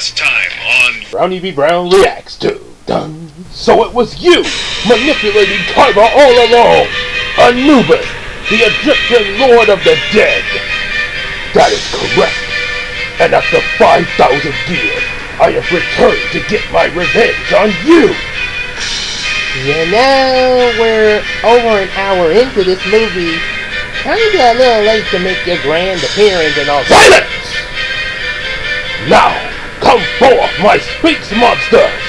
last time on Browny v. Brown reacts to dun. So it was you manipulating Kaiba all along, Anubis, the Egyptian Lord of the Dead. That is correct. And after 5,000 years, I have returned to get my revenge on you. You know, we're over an hour into this movie. Kinda a little late to make your grand appearance and all. Silence! Now, come forth, my Sphinx monsters!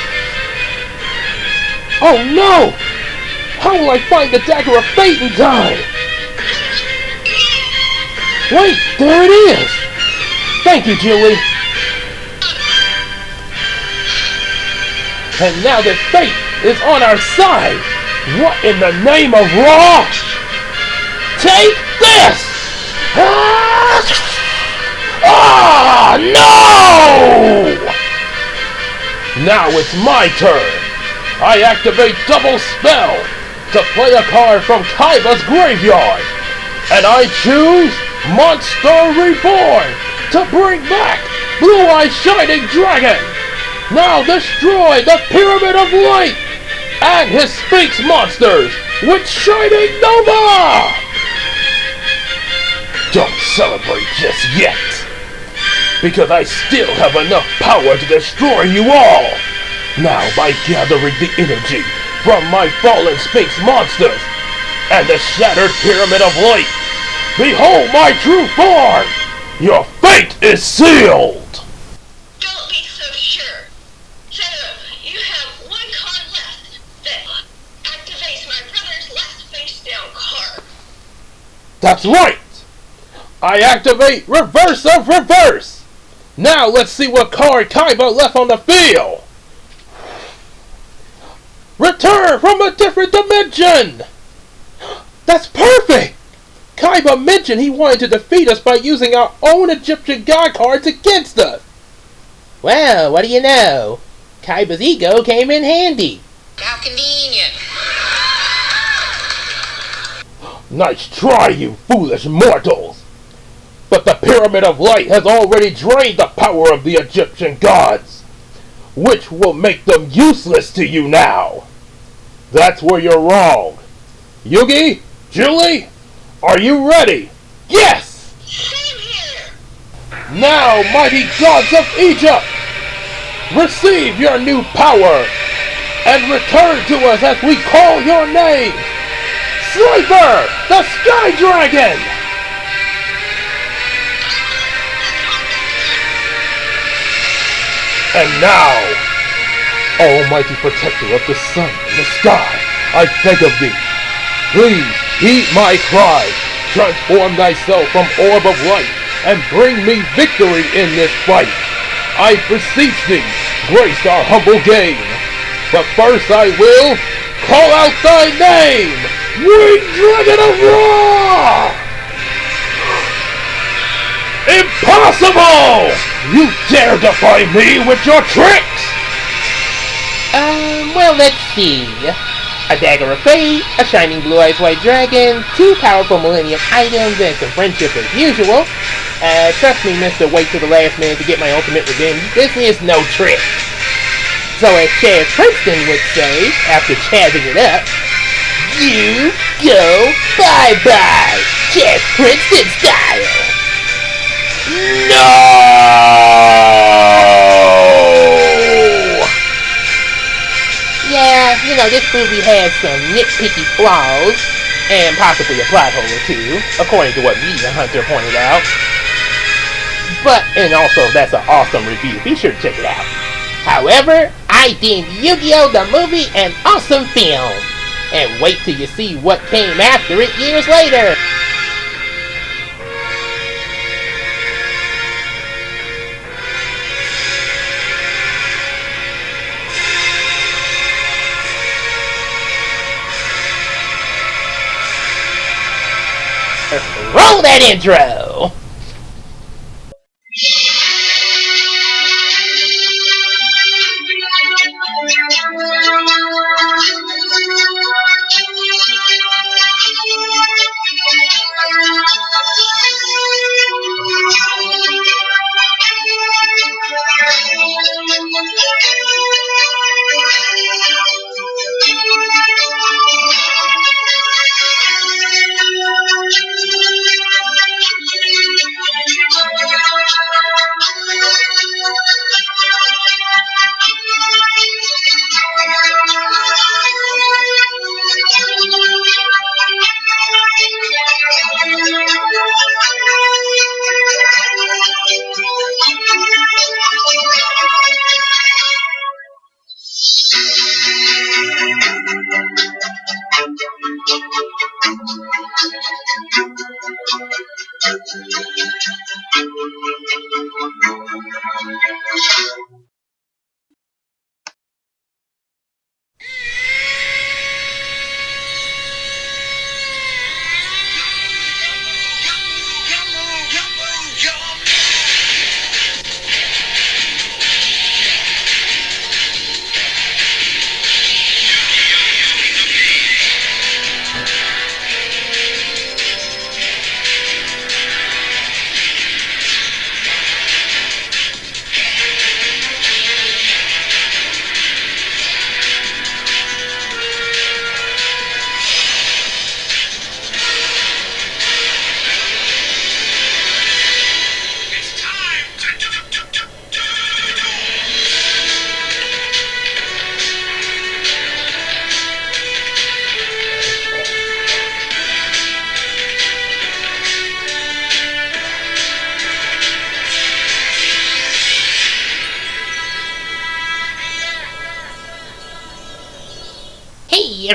Oh no! How will I find the Dagger of Fate in time? Wait, there it is! Thank you, Julie! And now that fate is on our side, what in the name of Raw? Take this! Ah, no! Now it's my turn. I activate double spell to play a card from Kaiba's graveyard. And I choose Monster Reborn to bring back Blue-Eye Shining Dragon. Now destroy the Pyramid of Light and his Sphinx monsters with Shining Nova! Don't celebrate just yet, because I still have enough power to destroy you all. Now by gathering the energy from my fallen Sphinx monsters and the shattered Pyramid of Light, behold my true form! Your fate is sealed! Don't be so sure. You have one card left that activates my brother's last face-down card. That's right! I activate Reverse of Reverse! Now let's see what card Kaiba left on the field! Return from a different dimension! That's perfect! Kaiba mentioned he wanted to defeat us by using our own Egyptian god cards against us! Well, what do you know? Kaiba's ego came in handy. How convenient. Nice try, you foolish mortals! But the Pyramid of Light has already drained the power of the Egyptian gods, which will make them useless to you now. That's where you're wrong. Yugi? Julie? Are you ready? Yes! Same here. Now, mighty gods of Egypt, receive your new power and return to us as we call your name. Sleeper, the Sky Dragon! And now, almighty protector of the sun and the sky, I beg of thee, please heed my cry, transform thyself from orb of light, and bring me victory in this fight. I beseech thee, grace our humble game. But first I will call out thy name, Winged Dragon of Ra! Impossible! You dare defy me with your tricks! Well, let's see. A Dagger of Fate, a Shining Blue-Eyes White Dragon, 2 powerful Millennium items, and some friendship as usual. Trust me, mister, wait till the last minute to get my ultimate revenge. This is no trick. So as Chaz Princeton would say, after chazzing it up, you go bye-bye, Chaz Princeton style! No! Yeah, you know, this movie has some nitpicky flaws, and possibly a plot hole or two, according to what Media Hunter pointed out. But, and also, that's an awesome review. Be sure to check it out. However, I deemed Yu-Gi-Oh! The movie an awesome film. And wait till you see what came after it years later. Roll that intro!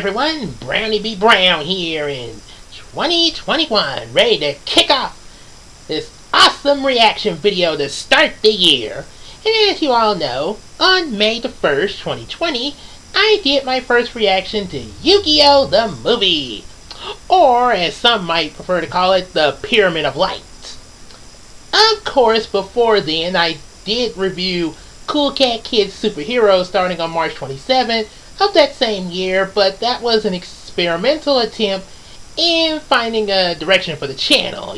everyone? Brownie B. Brown here in 2021, ready to kick off this awesome reaction video to start the year. And as you all know, on May the 1st, 2020, I did my first reaction to Yu-Gi-Oh! The movie. Or, as some might prefer to call it, the Pyramid of Light. Of course, before then, I did review Cool Cat Kids Superheroes starting on March 27th of that same year, but that was an experimental attempt in finding a direction for the channel,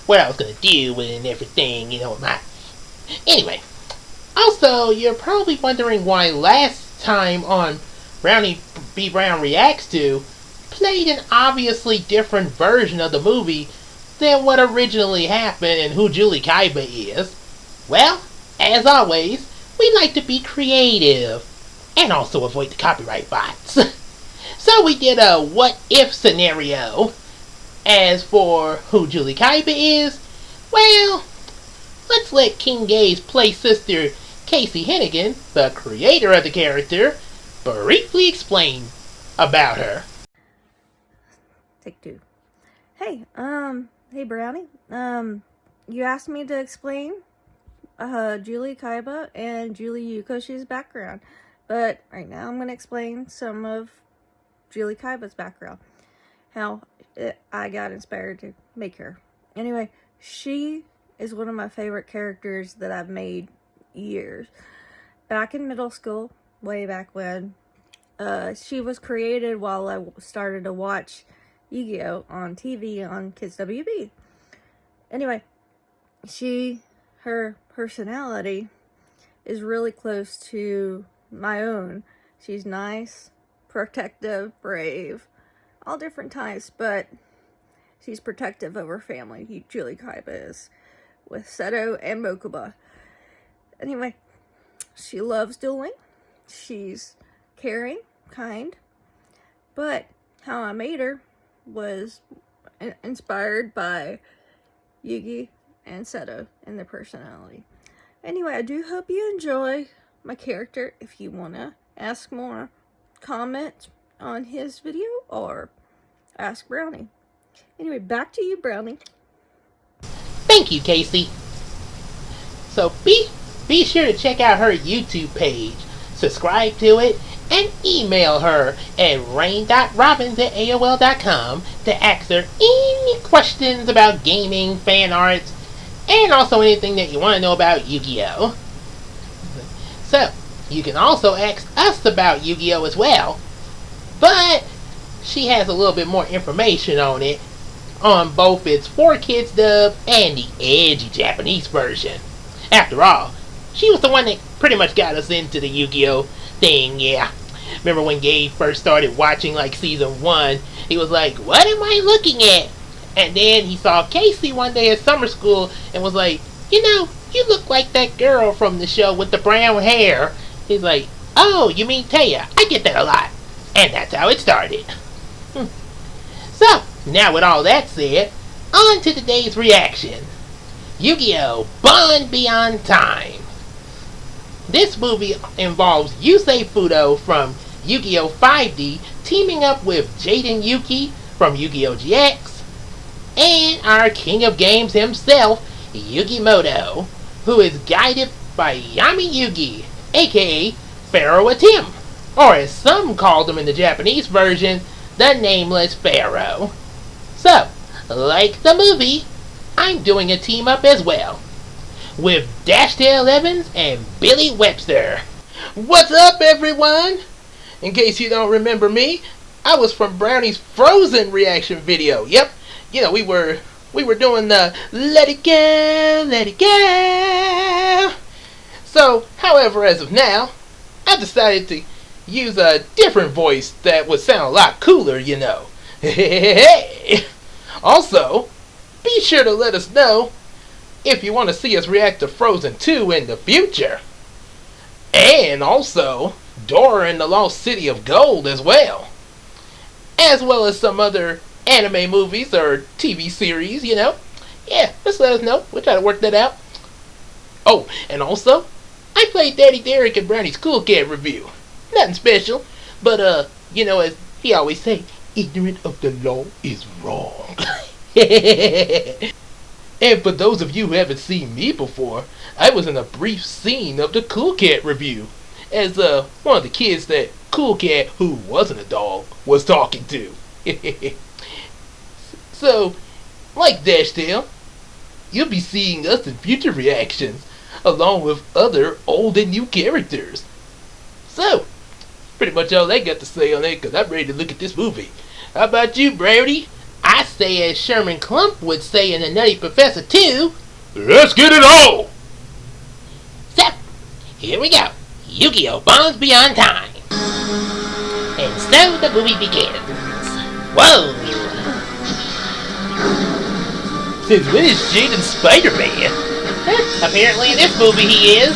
what I was going to do with it and everything, Anyway, also, you're probably wondering why last time on Brownie B. Brown Reacts To played an obviously different version of the movie than what originally happened and who Julie Kaiba is. Well, as always, we like to be creative and also avoid the copyright bots. So we did a what if scenario. As for who Julie Kaiba is, well, let's let King Gay's play sister Casey Hennigan, the creator of the character, briefly explain about her. Take two. Hey, hey Brownie. You asked me to explain Julie Kaiba and Julie Yukoshi's background, but right now I'm going to explain some of Julie Kaiba's background. How I got inspired to make her. Anyway, she is one of my favorite characters that I've made years. Back in middle school, way back when, she was created while I started to watch Yugioh on TV on Kids WB. Anyway, her personality is really close to my own. She's nice, protective, brave, all different types, but she's protective of her family. Julie Kaiba is, with Seto and Mokuba. Anyway, she loves dueling. She's caring, kind, but how I made her was inspired by Yugi and Seto and their personality. Anyway, I do hope you enjoy my character. If you want to ask more, comment on his video or ask Brownie. Anyway, back to you, Brownie. Thank you, Casey. So be sure to check out her YouTube page, subscribe to it, and email her at rain.robbins@aol.com to ask her any questions about gaming, fan arts, and also anything that you want to know about Yu-Gi-Oh! So, you can also ask us about Yu-Gi-Oh! As well, but she has a little bit more information on it on both its 4Kids dub and the edgy Japanese version. After all, she was the one that pretty much got us into the Yu-Gi-Oh! Thing, yeah. Remember when Gabe first started watching like season 1, he was like, what am I looking at? And then he saw Casey one day at summer school and was like, you look like that girl from the show with the brown hair. He's like, oh, you mean Taya? I get that a lot. And that's how it started. So, now with all that said, on to today's reaction. Yu-Gi-Oh! Bond Beyond Time. This movie involves Yusei Fudo from Yu-Gi-Oh! 5D teaming up with Jaden Yuki from Yu-Gi-Oh! GX and our king of games himself, Yugimoto, who is guided by Yami Yugi, aka Pharaoh Atim, or as some called him in the Japanese version, the Nameless Pharaoh. So, like the movie, I'm doing a team up as well, with Dashtail Evans and Billy Webster. What's up, everyone? In case you don't remember me, I was from Brownie's Frozen reaction video. Yep, we were doing the Let It Go, Let It Go. So, however, as of now, I decided to use a different voice that would sound a lot cooler, Hey. Also, be sure to let us know if you want to see us react to Frozen 2 in the future. And also, Dora and the Lost City of Gold as well. As well as some other anime movies or TV series, Yeah, just let us know. We'll try to work that out. Oh, and also, I played Daddy Derek in Brownie's Cool Cat review. Nothing special, but, as He always say, ignorant of the law is wrong. And for those of you who haven't seen me before, I was in a brief scene of the Cool Cat review as one of the kids that Cool Cat, who wasn't a dog, was talking to. So, like Dashdale, you'll be seeing us in future reactions, along with other old and new characters. So, pretty much all I got to say on it, because I'm ready to look at this movie. How about you, Brody? I say as Sherman Klump would say in The Nutty Professor 2, Let's get it on! so, here we go. Yugioh Bonds Beyond Time. And so the movie begins. Whoa! Since when is Jaden Spider-Man? Apparently in this movie he is.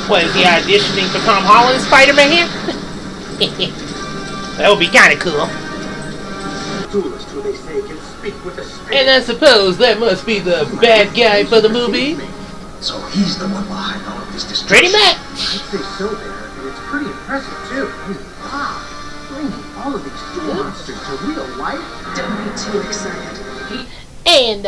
What, is he auditioning for Tom Holland's Spider-Man? That would be kinda cool. Duelist who they say can speak with a spirit. And I suppose that must be the bad guy for the movie? So he's the one behind all of this destruction. Pretty much. I'd say so there, and it's pretty impressive too. I mean, wow. Bringing all of these duel monsters to real life. Don't be too excited. And,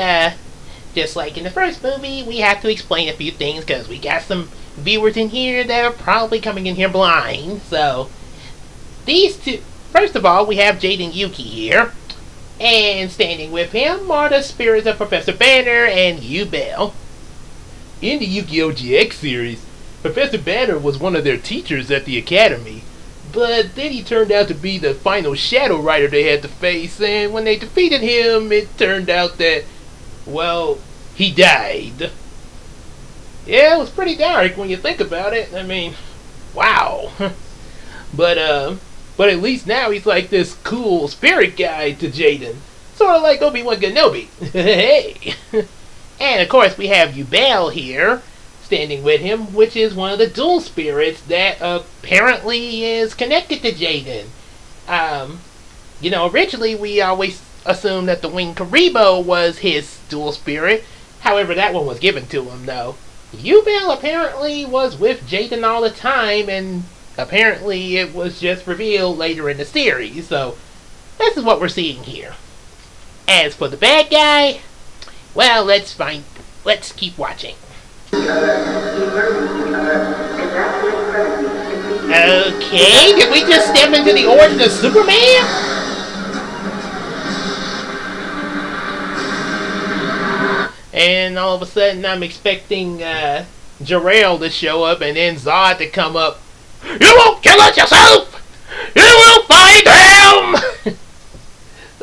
just like in the first movie, we have to explain a few things because we got some viewers in here that are probably coming in here blind. So, these two, first of all, we have Jade and Yuki here. And standing with him are the spirits of Professor Banner and Yugioh. In the Yu-Gi-Oh! GX series, Professor Banner was one of their teachers at the academy, but then he turned out to be the final Shadow Rider they had to face, and when they defeated him, it turned out that, well, he died. Yeah, it was pretty dark when you think about it. I mean, wow. But at least now he's like this cool spirit guy to Jaden. Sort of like Obi-Wan Kenobi. Hey! And of course we have Yugioh here, standing with him, which is one of the dual spirits that apparently is connected to Jaden. Originally we always assumed that the Winged Karibo was his dual spirit. However, that one was given to him, though. Yugioh apparently was with Jaden all the time, and apparently it was just revealed later in the series, so this is what we're seeing here. As for the bad guy, well, let's keep watching. Okay, did we just step into the origin of Superman? And all of a sudden I'm expecting Jarrell to show up and then Zod to come up. You won't kill us yourself! You will find him!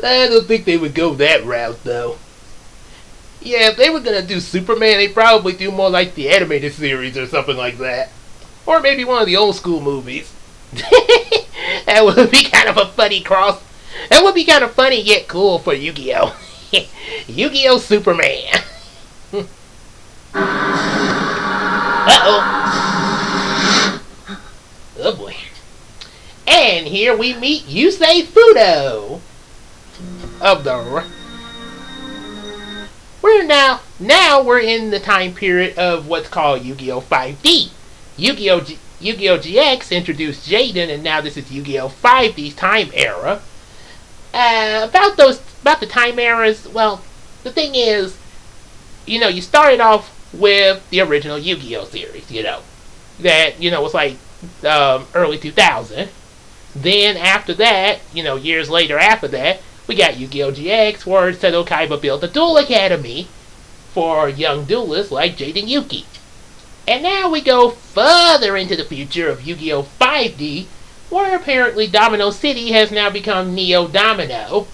I don't think they would go that route, though. Yeah, if they were gonna do Superman, they'd probably do more like the animated series or something like that. Or maybe one of the old school movies. That would be kind of a funny cross. That would be kind of funny yet cool for Yugioh. Yugioh Superman. Uh-oh. Oh boy. And here we meet Yusei Fudo of the... We're in the time period of what's called Yu-Gi-Oh! 5D. Yu-Gi-Oh! GX introduced Jaden, and now this is Yu-Gi-Oh! 5D's time era. About the time eras, well, the thing is, you started off with the original Yu-Gi-Oh! Series, that, was like, early 2000. Then after that, years later after that, we got Yu-Gi-Oh! GX, where Seto Kaiba built a duel academy for young duelists like Jade and Yuki. And now we go further into the future of Yu-Gi-Oh! 5D, where apparently Domino City has now become Neo Domino.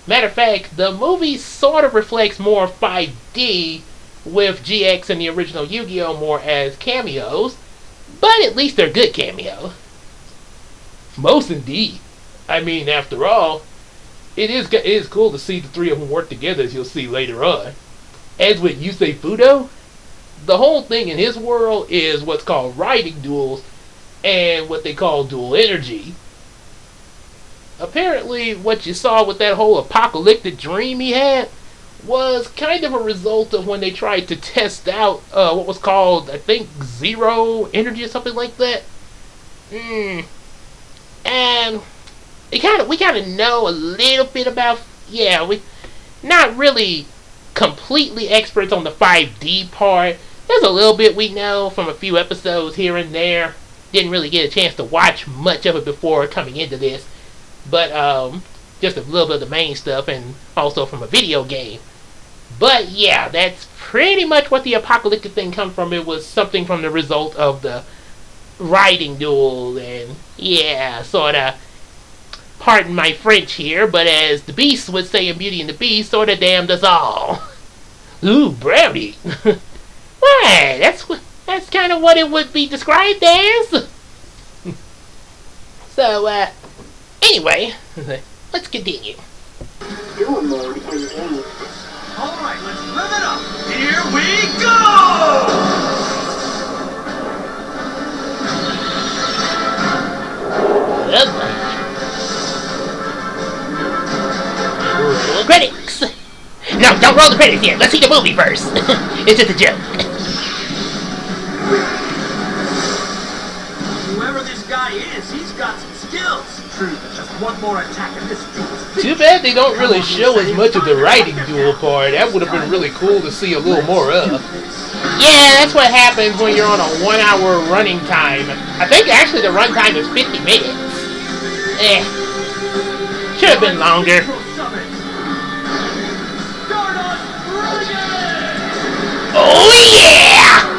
Matter of fact, the movie sort of reflects more 5D, with GX and the original Yu-Gi-Oh! More as cameos, but at least they're good cameos. Most indeed. I mean, after all, it is cool to see the three of them work together, as you'll see later on. As with Yusei Fudo, the whole thing in his world is what's called riding duels and what they call dual energy. Apparently, what you saw with that whole apocalyptic dream he had was kind of a result of when they tried to test out what was called, I think, zero energy or something like that. And we kind of know a little bit about. Yeah, we not really completely experts on the 5D part. There's a little bit we know from a few episodes here and there. Didn't really get a chance to watch much of it before coming into this, but just a little bit of the main stuff, and also from a video game. But yeah, that's pretty much what the apocalyptic thing comes from. It was something from the result of the riding duel, and yeah, sorta. Pardon my French here, but as the Beast would say in Beauty and the Beast, sorta damned us all. Ooh, Brownny. Right, that's kind of what it would be described as. So, anyway, let's continue. Dual mode engaged. Alright, let's rev it up! Here we go! Critics! No, don't roll the credits yet. Let's see the movie first. It's just a joke. Whoever this guy is, he's got some skills. True, just one more attack and this dude's Too bad they don't really show as much of the riding duel part. That would have been really cool to see a little more of. Yeah, that's what happens when you're on a 1 hour running time. I think actually the run time is 50 minutes. Should have been longer. Oh yeah!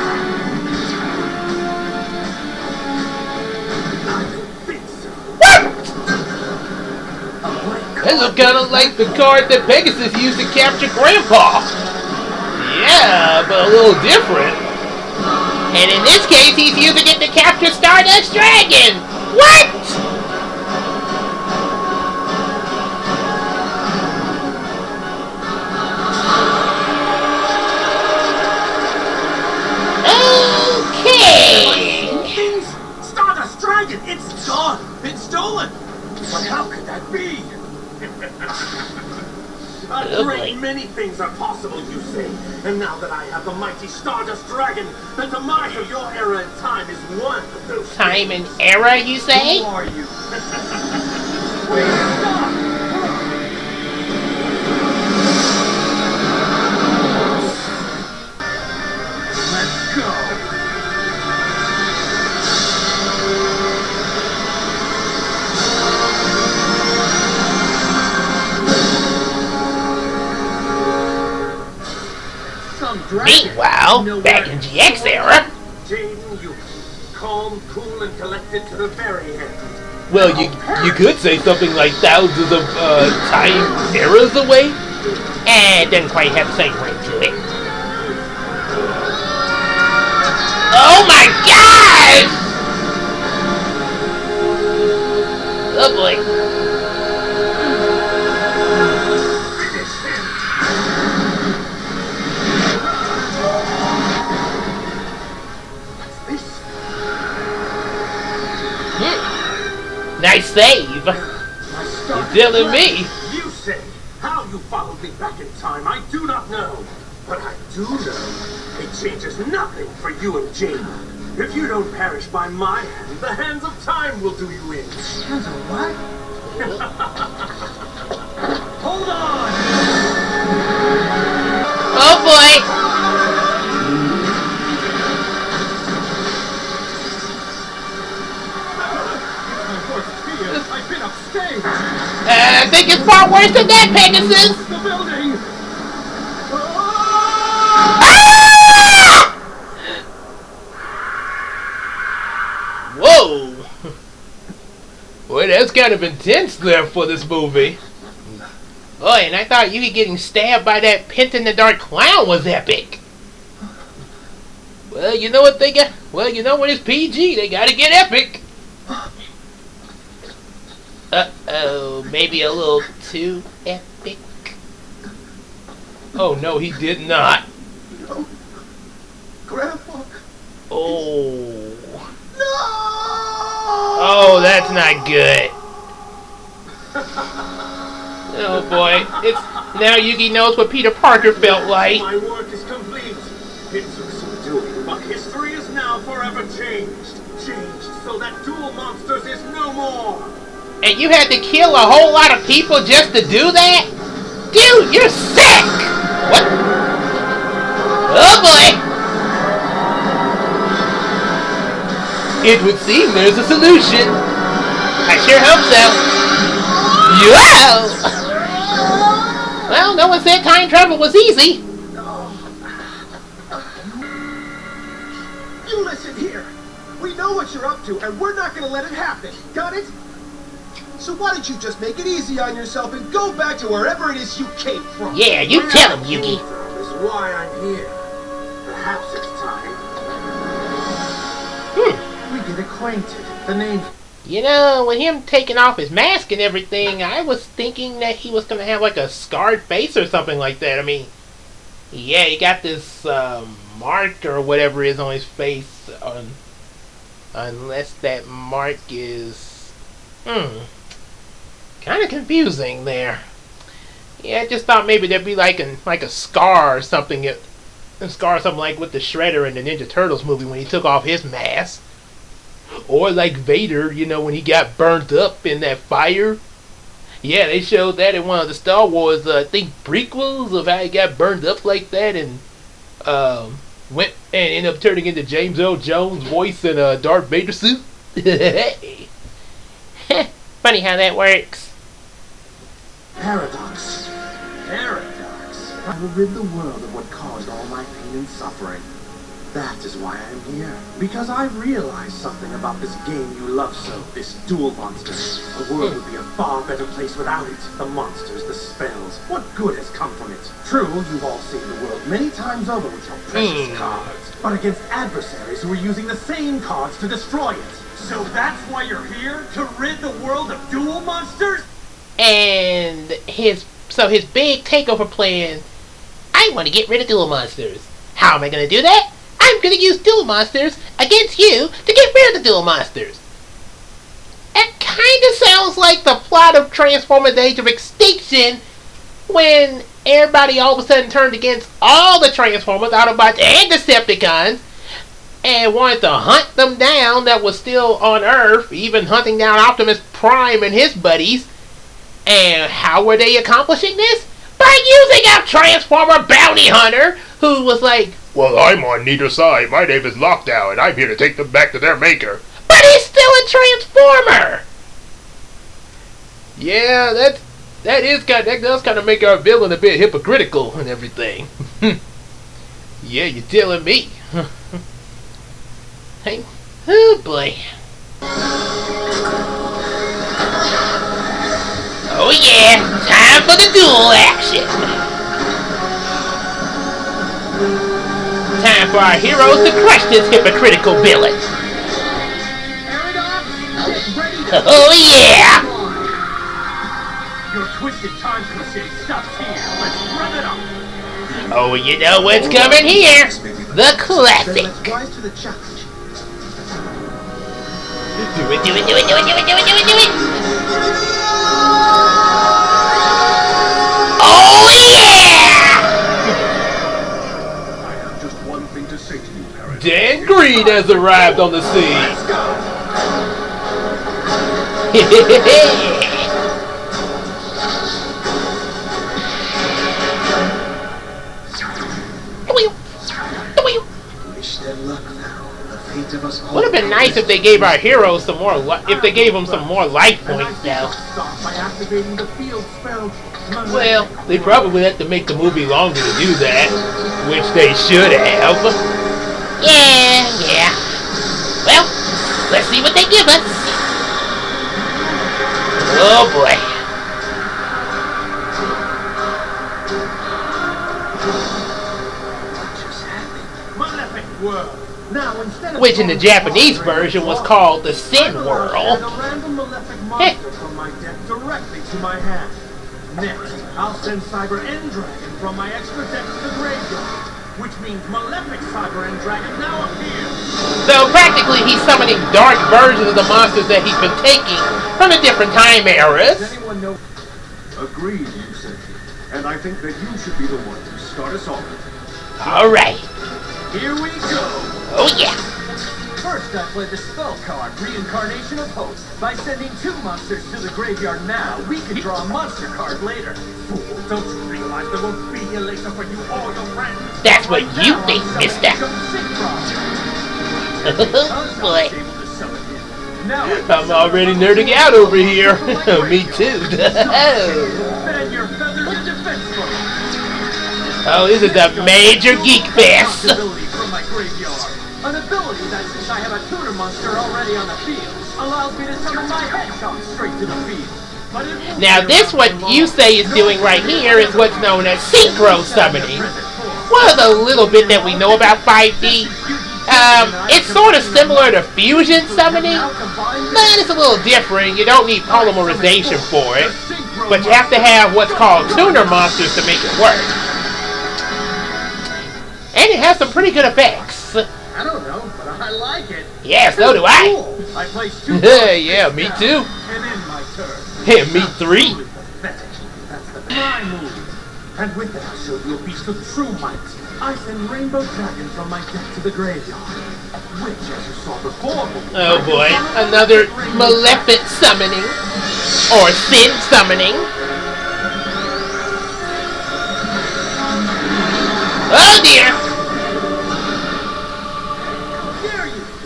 They look kind of like the card that Pegasus used to capture Grandpa. Yeah, but a little different. And in this case, he's using it to capture Stardust Dragon. What? Okay. Stardust Dragon! It's gone! Been stolen! But how could that be? A great many things are possible, you say. And now that I have the mighty Stardust Dragon, the demise of your era and time is one of those Time and era, you say? Who are you? Wait, stop! Let's go! Meanwhile, back in GX era. Jaden, you calm, cool, and collected to the very end. Well, you could say something like thousands of time eras away. It doesn't quite have the same ring to it. Oh my god! Oh boy. Nice save. You're telling me. You say how you followed me back in time. I do not know, but I do know it changes nothing for you and Jane. If you don't perish by my hand, the hands of time will do you in. Hands of what? Hold on. Oh boy. I've been upstage. I think it's far worse than that, Pegasus. The building. Ah! Whoa! Boy, that's kind of intense there for this movie. Oh, and I thought you getting stabbed by that pent-in-the-dark clown was epic. Well, you know what they got? Well, you know when it's PG, they gotta get epic. Uh-oh, maybe a little too epic. Oh, no, he did not. No. Grandpa. Oh. No! Oh, that's not good. Oh, boy. It's now Yugi knows what Peter Parker felt like. My work is complete. It took some doing, but history is now forever changed. Changed so that Duel Monsters is no more. And you had to kill a whole lot of people just to do that? Dude, you're sick! What? Oh boy! It would seem there's a solution. I sure hope so. Yo! Well, no one said time travel was easy. You listen here. We know what you're up to, and we're not going to let it happen. Got it? So why don't you just make it easy on yourself and go back to wherever it is you came from? Yeah, you tell him, Yugi. Is why I'm here. Perhaps it's time. We get acquainted. The name. You know, with him taking off his mask and everything, I was thinking that he was going to have like a scarred face or something like that. I mean, yeah, he got this mark or whatever is on his face. Unless that mark is... kind of confusing there. Yeah, I just thought maybe there'd be like a scar or something. A scar or something like with the Shredder in the Ninja Turtles movie when he took off his mask. Or like Vader, you know, when he got burnt up in that fire. Yeah, they showed that in one of the Star Wars, I think, prequels of how he got burned up like that and went and ended up turning into James Earl Jones' voice in a Darth Vader suit. Funny how that works. Paradox. Paradox. I will rid the world of what caused all my pain and suffering. That is why I am here. Because I realized something about this game you love so, this Duel Monsters. The world would be a far better place without it. The monsters, the spells. What good has come from it? True, you've all saved the world many times over with your precious cards. But against adversaries who are using the same cards to destroy it. So that's why you're here? To rid the world of Duel Monsters? And his big takeover plan, I want to get rid of Duel Monsters. How am I going to do that? I'm going to use Duel Monsters against you to get rid of the Duel Monsters. It kind of sounds like the plot of Transformers Age of Extinction when everybody all of a sudden turned against all the Transformers, Autobots and Decepticons, and wanted to hunt them down that was still on Earth, even hunting down Optimus Prime and his buddies. And how were they accomplishing this? By using a Transformer bounty hunter who was like, Well, I'm on neither side. My name is Lockdown, and I'm here to take them back to their maker. but he's still a Transformer! Yeah, that does kind of make our villain a bit hypocritical and everything. Yeah, you're telling me. Hey, oh boy. Oh yeah, time for the duel action. Time for our heroes to crush this hypocritical villain. Oh yeah! Your twisted time crusade stops here. Let's rev it up. Oh, you know what's coming here? The classic. Let's rise to the challenge. Do it, do it, do it, do it, do it, do it, do it, do it! Oh yeah! I have just one thing to say to you, Paradox. Dan Green has arrived on the scene. Let's go. Wish them luck now. The fate of us all. Would have been nice if they gave our heroes some more, if they gave them some more life And I points think now. I'll start by activating the field spell. Well, they probably have to make the movie longer to do that, which they should have. Yeah. Well, let's see what they give us. Oh boy. Malefic world. Now, instead of Which in the Japanese version was called the Sin World. Add a random malefic monster from my deck directly to my hand. Next, I'll send Cyber End Dragon from my extra deck to the graveyard, which means Malefic Cyber End Dragon now appears. So practically he's summoning dark versions of the monsters that he's been taking from the different time eras. Does anyone know? Agreed, you said. And I think that you should be the one to start us off. Alright. Here we go. Oh yeah. First, I played the spell card, Reincarnation of Hope. By sending 2 monsters to the graveyard now, we can draw a monster card later. Fool, don't you realize there won't be a later for you or your friends? That's what you think, mister. Oh, boy. I'm already nerding out over here. Me too. Oh, this is a major geek fest. An ability that, since I have a tutor monster already on the field, allows me to summon my hedgehog straight to the field. Now this, what you say is doing right here, is what's known as synchro summoning. One of the little bit that we know about 5D. It's sort of similar to fusion summoning, but it's a little different. You don't need polymerization for it, but you have to have what's called tuner monsters to make it work. And it has some pretty good effects. I don't know, but I like it. Yeah, so do I. Cool. I place 2 Yeah, me too. And in my turn. Yeah, me 3. That's my move. And with it, I'll show you a beast of true might. I send Rainbow Dragon from my deck to the graveyard. Which, as you saw before... Oh boy, another malefic summoning. Or sin summoning. Oh dear!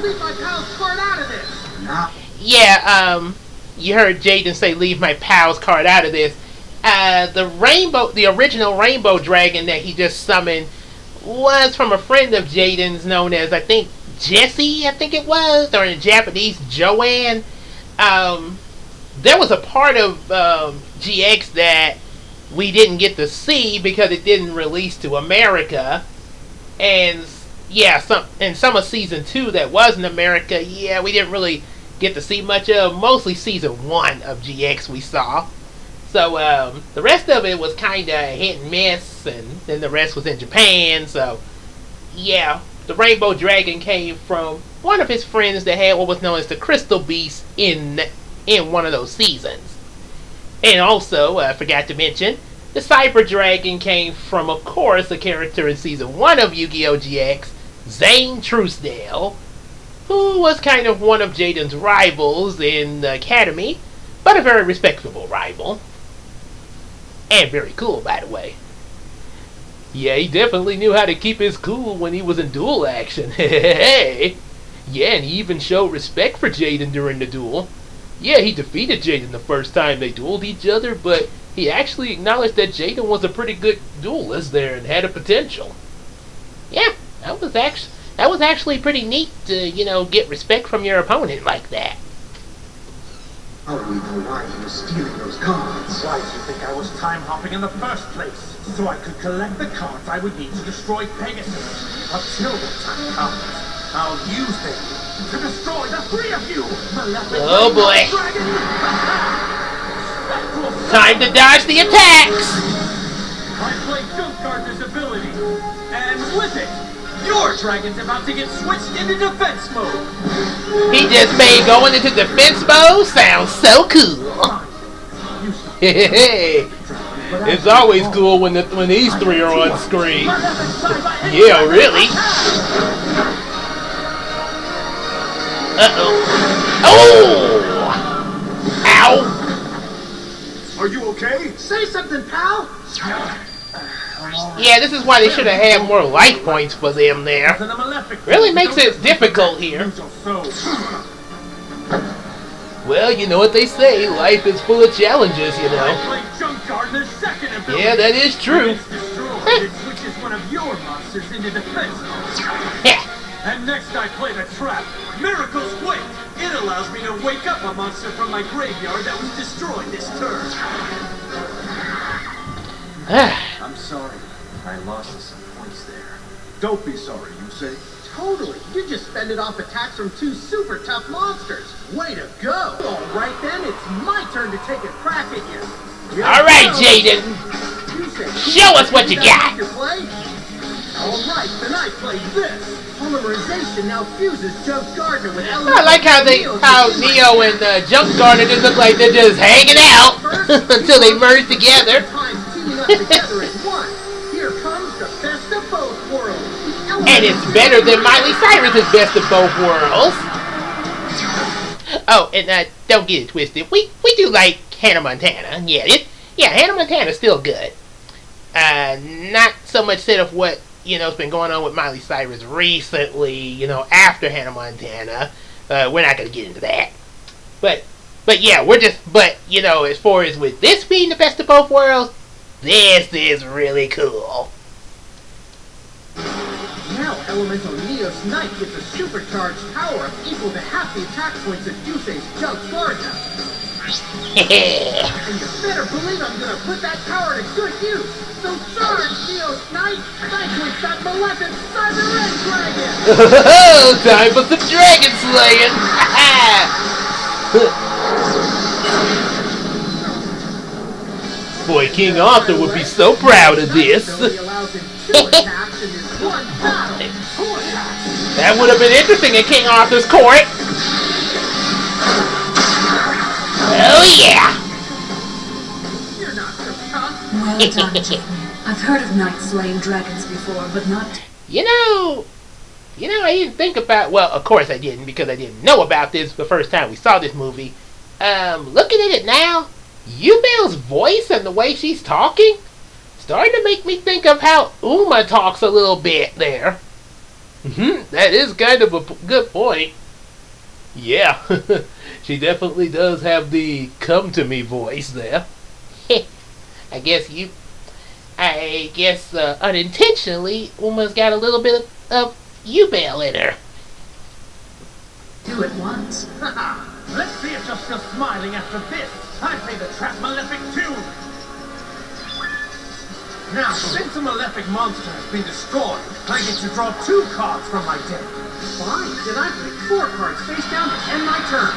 Leave my pal's card out of this! Yeah, you heard Jaden say leave my pal's card out of this. The original Rainbow Dragon that he just summoned was from a friend of Jaden's known as, I think, Jessie, I think it was, or in Japanese, Joanne. There was a part of GX that we didn't get to see because it didn't release to America. And yeah, some of season 2 that was in America, yeah, we didn't really get to see much of. Mostly season 1 of GX we saw. So the rest of it was kind of hit and miss, and then the rest was in Japan. So yeah, the Rainbow Dragon came from one of his friends that had what was known as the Crystal Beast in one of those seasons. And also, I forgot to mention, the Cyber Dragon came from, of course, a character in season 1 of Yu-Gi-Oh! GX, Zane Truesdale, who was kind of one of Jaden's rivals in the Academy, but a very respectable rival. And very cool, by the way. Yeah, he definitely knew how to keep his cool when he was in duel action. Hey! Yeah, and he even showed respect for Jaden during the duel. Yeah, he defeated Jaden the first time they dueled each other, but he actually acknowledged that Jaden was a pretty good duelist there and had a potential. Yeah, that was actually pretty neat to, get respect from your opponent like that. How do we know why he was stealing those cards? Why do you think I was time hopping in the first place? So I could collect the cards I would need to destroy Pegasus. Until the time comes, I'll use them to destroy the 3 of you! Oh boy. Time to dodge the attacks! I play Junk Gardner's ability, and with it, your dragon's about to get switched into defense mode! He just made going into defense mode sound so cool! Hey, it's always cool when these 3 are on screen. Yeah, really? Uh-oh. Oh! Ow! Are you okay? Say something, pal! Yeah, this is why they should have had more life points for them there. Really makes it difficult here. Well, you know what they say, life is full of challenges, you know. Yeah, that is true. And next I play the trap, Miracle's Wake. It allows me to wake up a monster from my graveyard that was destroyed this turn. I'm sorry. I lost some points there. Don't be sorry, you say. Totally. You just fended off attacks from 2 super tough monsters. Way to go. All right, then. It's my turn to take a crack at you. All right, Jaden. Show us what you got. All right, then I play this. Polymerization now fuses Junk Gardner with I like how Neo and Junk Gardner just look like they're just hanging out until they merge together. Teaming up together as one. Here comes the best of both worlds. The And it's better than Miley Cyrus's Best of Both Worlds. Oh, and don't get it twisted. We do like Hannah Montana. Yeah, Hannah Montana's still good. Not so much said of what, has been going on with Miley Cyrus recently, after Hannah Montana. We're not going to get into that. But yeah, as far as with this being the Best of Both Worlds, this is really cool. Now Elemental Neos Knight gets a supercharged power equal to half the attack points of Yusei's Junk Florida. And you better believe I'm gonna put that power to good use. So charge, Neos Knight! Vanquish that malevolent Cyber Red Dragon! Time for some dragon slaying! Boy, King Arthur would be so proud of this. That would have been interesting in King Arthur's court. Oh yeah! You're not so tough. Well done, Jamie. I've heard of knights slaying dragons before, but not... I didn't think about... Well, of course I didn't, because I didn't know about this the first time we saw this movie. Looking at it now, Yugioh's voice and the way she's talking starting to make me think of how Uma talks a little bit there. That is kind of a good point. Yeah, she definitely does have the come to me voice there. I guess unintentionally, Uma's got a little bit of Yugioh in her. Do it once. Let's see if you're still smiling after this. I play the trap Malefic too. Now, since a Malefic monster has been destroyed, I get to draw 2 cards from my deck. Fine, then I play 4 cards face down to end my turn.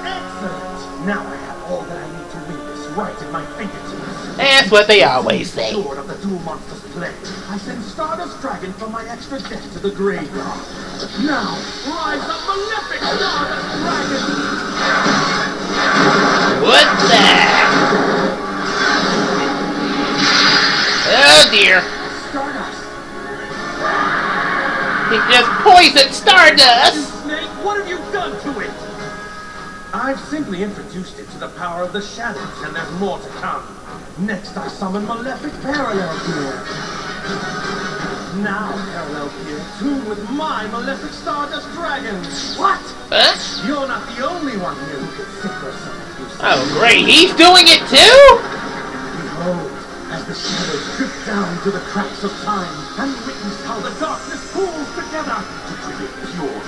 Excellent. Now I have all that I need to win this right at my fingertips. That's what they always say. Lord of the Duel Monsters play. I send Stardust Dragon from my extra deck to the graveyard. Now, rise up Malefic Stardust Dragon! What the? Oh dear. Stardust! He just poisoned Stardust! Snake, what have you done to it? I've simply introduced it to the power of the shadows, and there's more to come. Next, I summon Malefic Parallel Gear. Now, Parallel Gear, tuned with my Malefic Stardust Dragon. What? Huh? You're not the only one here who can synchro summon you. Oh great, he's doing it too? Behold, as the shadows drip down to the cracks of time, and witness how the darkness pulls together to create pure.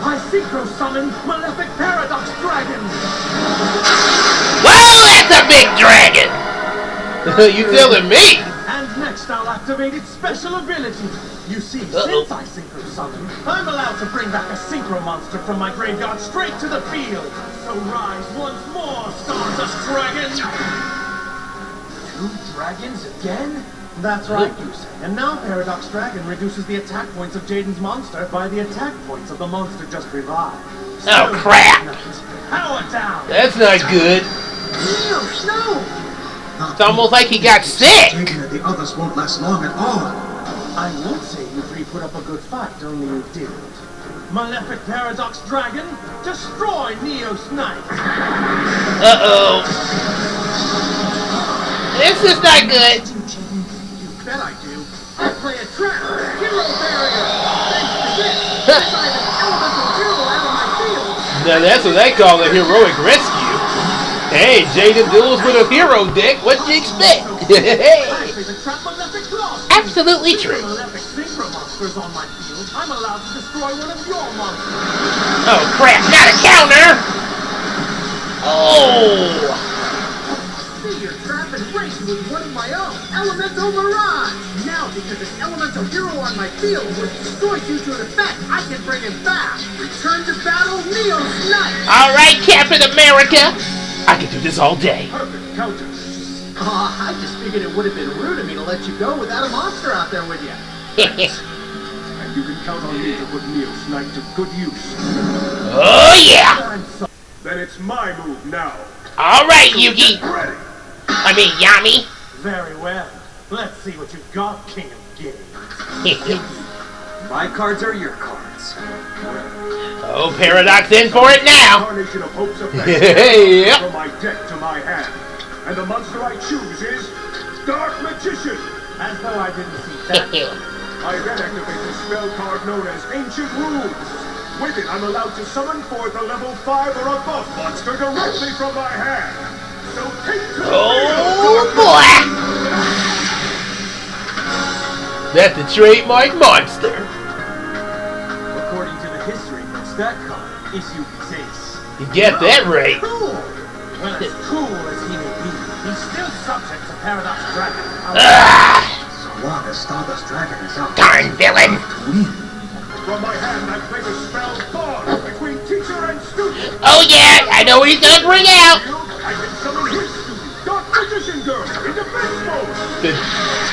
I synchro summon Malefic Paradox Dragon! Well, that's a big dragon! You telling me? And next I'll activate its special ability. You see, since I synchro summon, I'm allowed to bring back a synchro monster from my graveyard straight to the field. So rise once more, Stardust Dragon! 2 dragons again? That's right, you say. And now Paradox Dragon reduces the attack points of Jaden's monster by the attack points of the monster just revived. Oh crap! Power down! That's not good. No! It's almost like he got sick! The others won't last long at all. I won't say you 3 put up a good fight, only you didn't. Malefic Paradox Dragon, destroy Neos Knight! Uh-oh. This is not good. You bet I do. I play a trap! Hero Barrier! Thanks to this, I drive an elemental hero out of my field! Now that's what they call a heroic rescue. Hey, Jaden deals with a hero deck. What'd you expect? Absolutely true. Malefic synchro monsters on my field. I'm allowed to destroy one of your monsters. Oh crap! Not a counter. Oh. See your trap and race with one of my own, Elemental Mirage! Now, because an elemental hero on my field was destroyed due to an effect, I can bring him back! Return to battle, Neos Knight! Alright, Captain America! I can do this all day. Perfect counter. I just figured it would have been rude of me to let you go without a monster out there with you. And you can count on me to put Neos Knight to good use. Oh yeah! Then it's my move now. Alright, Yugi! Ready? I mean, Yami! Very well. Let's see what you've got, King of games. My cards are your cards. Oh, Paradox in for it now. Incarnation of Hope's effect. Yep. From my deck to my hand. And the monster I choose is Dark Magician. As though I didn't see that. I then activate the spell card known as Ancient Runes. With it, I'm allowed to summon forth a level 5 or above monster directly from my hand. So take to the Oh, boy. That's the trademark monster. According to the history books, that card is Yugi's ace. You get that right. Cool! Well, as cool as he may be, he's still subject to Paradox Dragon. So long as Stardust Dragon is out. Darn villain. From my hand, I play the spell Bond between teacher and student. Oh, yeah. I know what he's going to bring out. I can summon his student, Dark Magician Girl, in defense mode.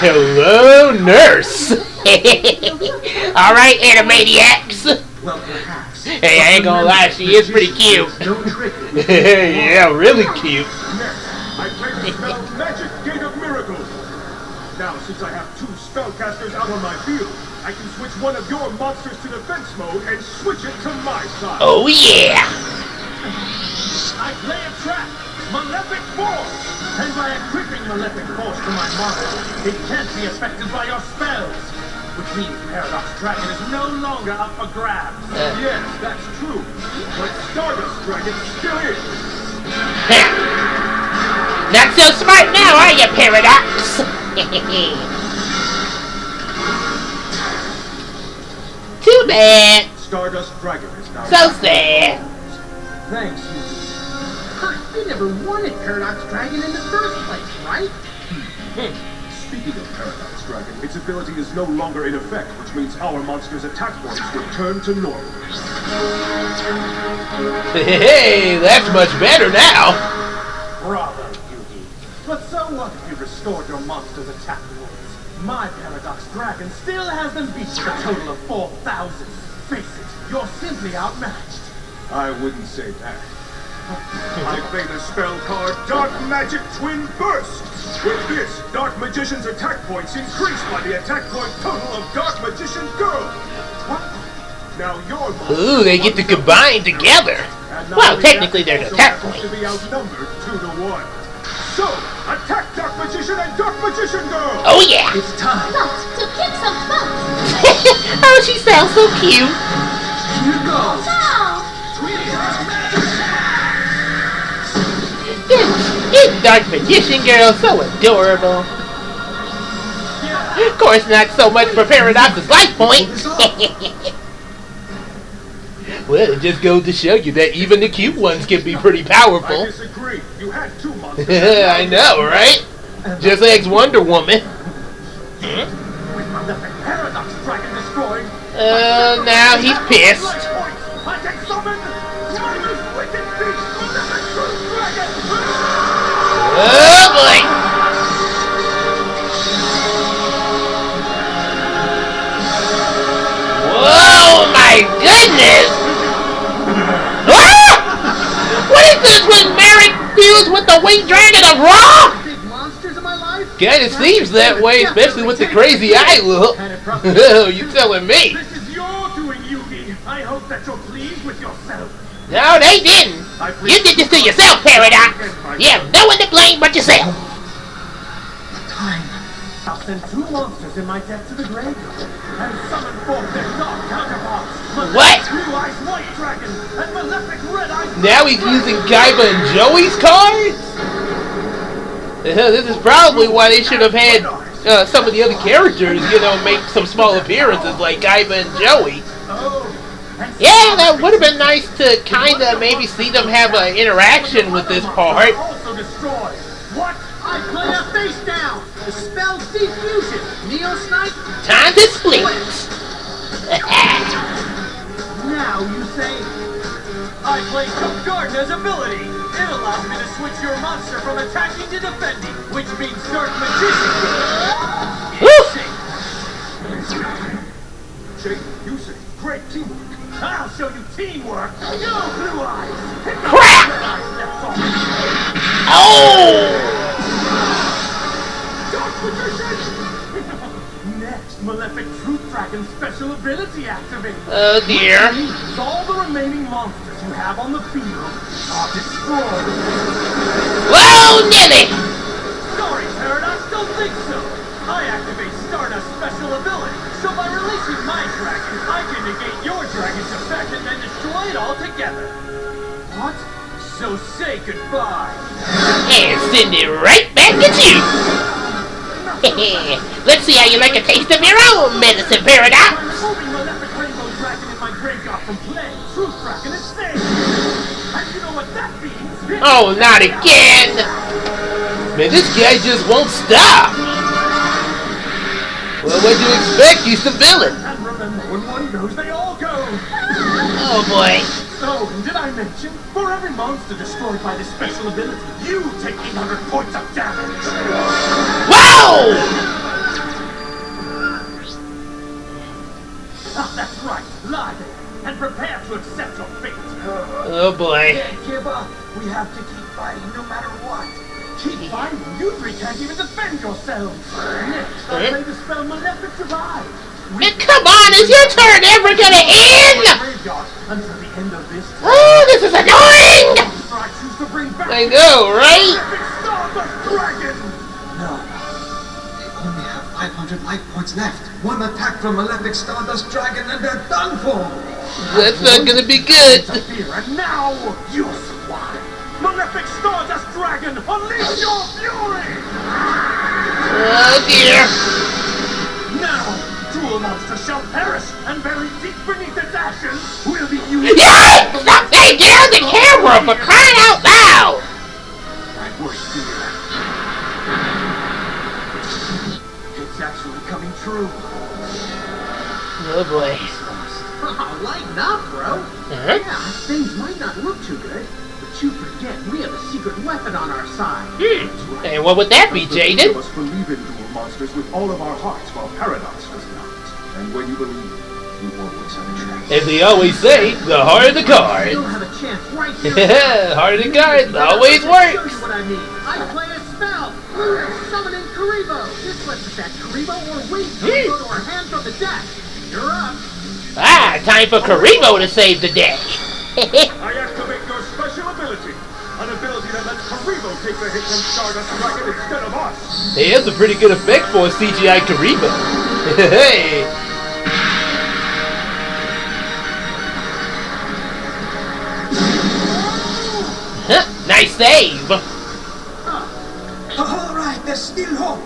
Hello, nurse. All right, Animaniacs. Well, perhaps. Hey, I ain't gonna lie, she is pretty cute. No trick. Yeah, really cute. Next, I play the spell Magic Gate of Miracles. Now, since I have 2 spellcasters out on my field, I can switch one of your monsters to defense mode and switch it to my side. Oh, yeah. I play a trap, Malefic Force, and by equipping Malefic Force to my monster, it can't be affected by your spells, which means Paradox Dragon is no longer up for grabs. Yes, that's true. But Stardust Dragon still is. Not so smart now, are you, Paradox? Too bad. Stardust Dragon is now. So sad. Thanks, Yugi. You never wanted Paradox Dragon in the first place, right? Speaking of Paradox Dragon, its ability is no longer in effect, which means our monster's attack points return to normal. Hey, that's much better now. Bravo, Yugi. But so what if you restored your monster's attack points? My Paradox Dragon still has them beat with a total of 4,000. Face it, you're simply outmatched. I wouldn't say that. I play the spell card Dark Magic Twin Burst. With this, Dark Magician's attack points increase by the attack point total of Dark Magician Girl. Now your Ooh, they get to combine together. Well, technically they're the attack points. to be outnumbered 2-1. So, attack Dark Magician and Dark Magician Girl. Oh, yeah. It's time. To kick some butt. Oh, she sounds so cute. Here goes. It's Dark Magician Girl, so adorable. Of course, not so much for Paradox's life points. Well, it just goes to show you that even the cute ones can be pretty I powerful. disagree. You had 2 monsters. I know, right? Just like Wonder Woman. With Malefic Paradox Dragon destroyed. Now he's pissed. I can summon my most wicked beast, Malefic Dragon. Oh boy! Whoa, my goodness! Ah! What is this when Merrick fused with the winged dragon of Ra? Big monsters in my life? Kinda seems that way, especially with the crazy eye look. Oh, you telling me? This is your doing, Yugi. I hope that you're pleased with yourself. No, they didn't. You did this to yourself, Paradox. You have no one to blame but yourself. Time. I'll send 2 monsters in my deck to the graveyard and summon forth their dark counterparts. What? Blue Eyes White Dragon and Malefic Red Eyes. Now he's using Kaiba and Joey's cards? This is probably why they should have had some of the other characters, make some small appearances like Kaiba and Joey. Oh. Yeah, that would have been nice to kind of maybe see them have an interaction with this part. Also destroyed. What? I play a face down. The spell Defusion. Neo Snipe. Time to split. Now you say. I play Cook Gardener's ability. It allows me to switch your monster from attacking to defending, which means Dark Magician. Jake, you say great teamwork. I'll show you teamwork. Go, Blue Eyes. Crap! Red Eyes left off. Oh! Dark Magician! Next, Dragon's special ability activated. Oh dear. Which means all the remaining monsters you have on the field are destroyed. Whoa, Nibby! Sorry, Paradox, don't think so. I activate Stardust's special ability, so by releasing my dragon, I can negate your dragon's effect and then destroy it all together. What? So say goodbye. And send it right back at you. Let's see how you like a taste of your own medicine, Paradox. I'm removing Malefic Rainbow Dragon in my graveyard from play. Truth Dragon is saved. And you know what that means? Oh, not again! Man, this guy just won't stop. Well, what do you expect? He's the villain. And remember, when one goes, they all go. Oh boy. So, did I mention, for every monster destroyed by this special ability, you take 800 points of damage. Whoa! Ah, that's right. Lie there, and prepare to accept your fate. Oh boy. Can't give up. We have to keep fighting no matter what. Keep fighting? You three can't even defend yourselves. Next, I'll play the spell Malefic Divide. Man, come on, is your turn ever gonna end? Until the end of this time. Oh, this is annoying! I choose to bring back I know, right? Malefic Stardust Dragon! No. They only have 500 life points left. One attack from Malefic Stardust Dragon and they're done for. That's not gonna be good. Interfere, and now you'll survive. Malefic Stardust Dragon, unleash your fury! Oh dear. Now, Dual Monster shall perish, and buried deep beneath its ashes will be used. Yikes! Stop that! Get on the camera for crying out loud! My worst fear. It's actually coming true. Oh boy. Oh, lighten up, bro. Huh? Yeah, things might not look too good, but you forget we have a secret weapon on our side. And what would that be, Jaden? We must believe in dual monsters with all of our hearts, while Paradox does not. And when you believe, you always have a chance. As they always say, the harder the You'll card. have a chance right here. Yeah, harder the card always I'll show works. you what I mean. I play a spell. Summoning Karibo. This lets us add Karibo or Wing Karibo to our hand from the deck. You're up. Ah, time for Karibo to save the day. I activate your special ability. An ability that lets Karibo take the hit from Stardust Dragon instead of us. Hey, that's a pretty good effect for a CGI Karibo. Hey. Huh, nice save. All right, there's still hope.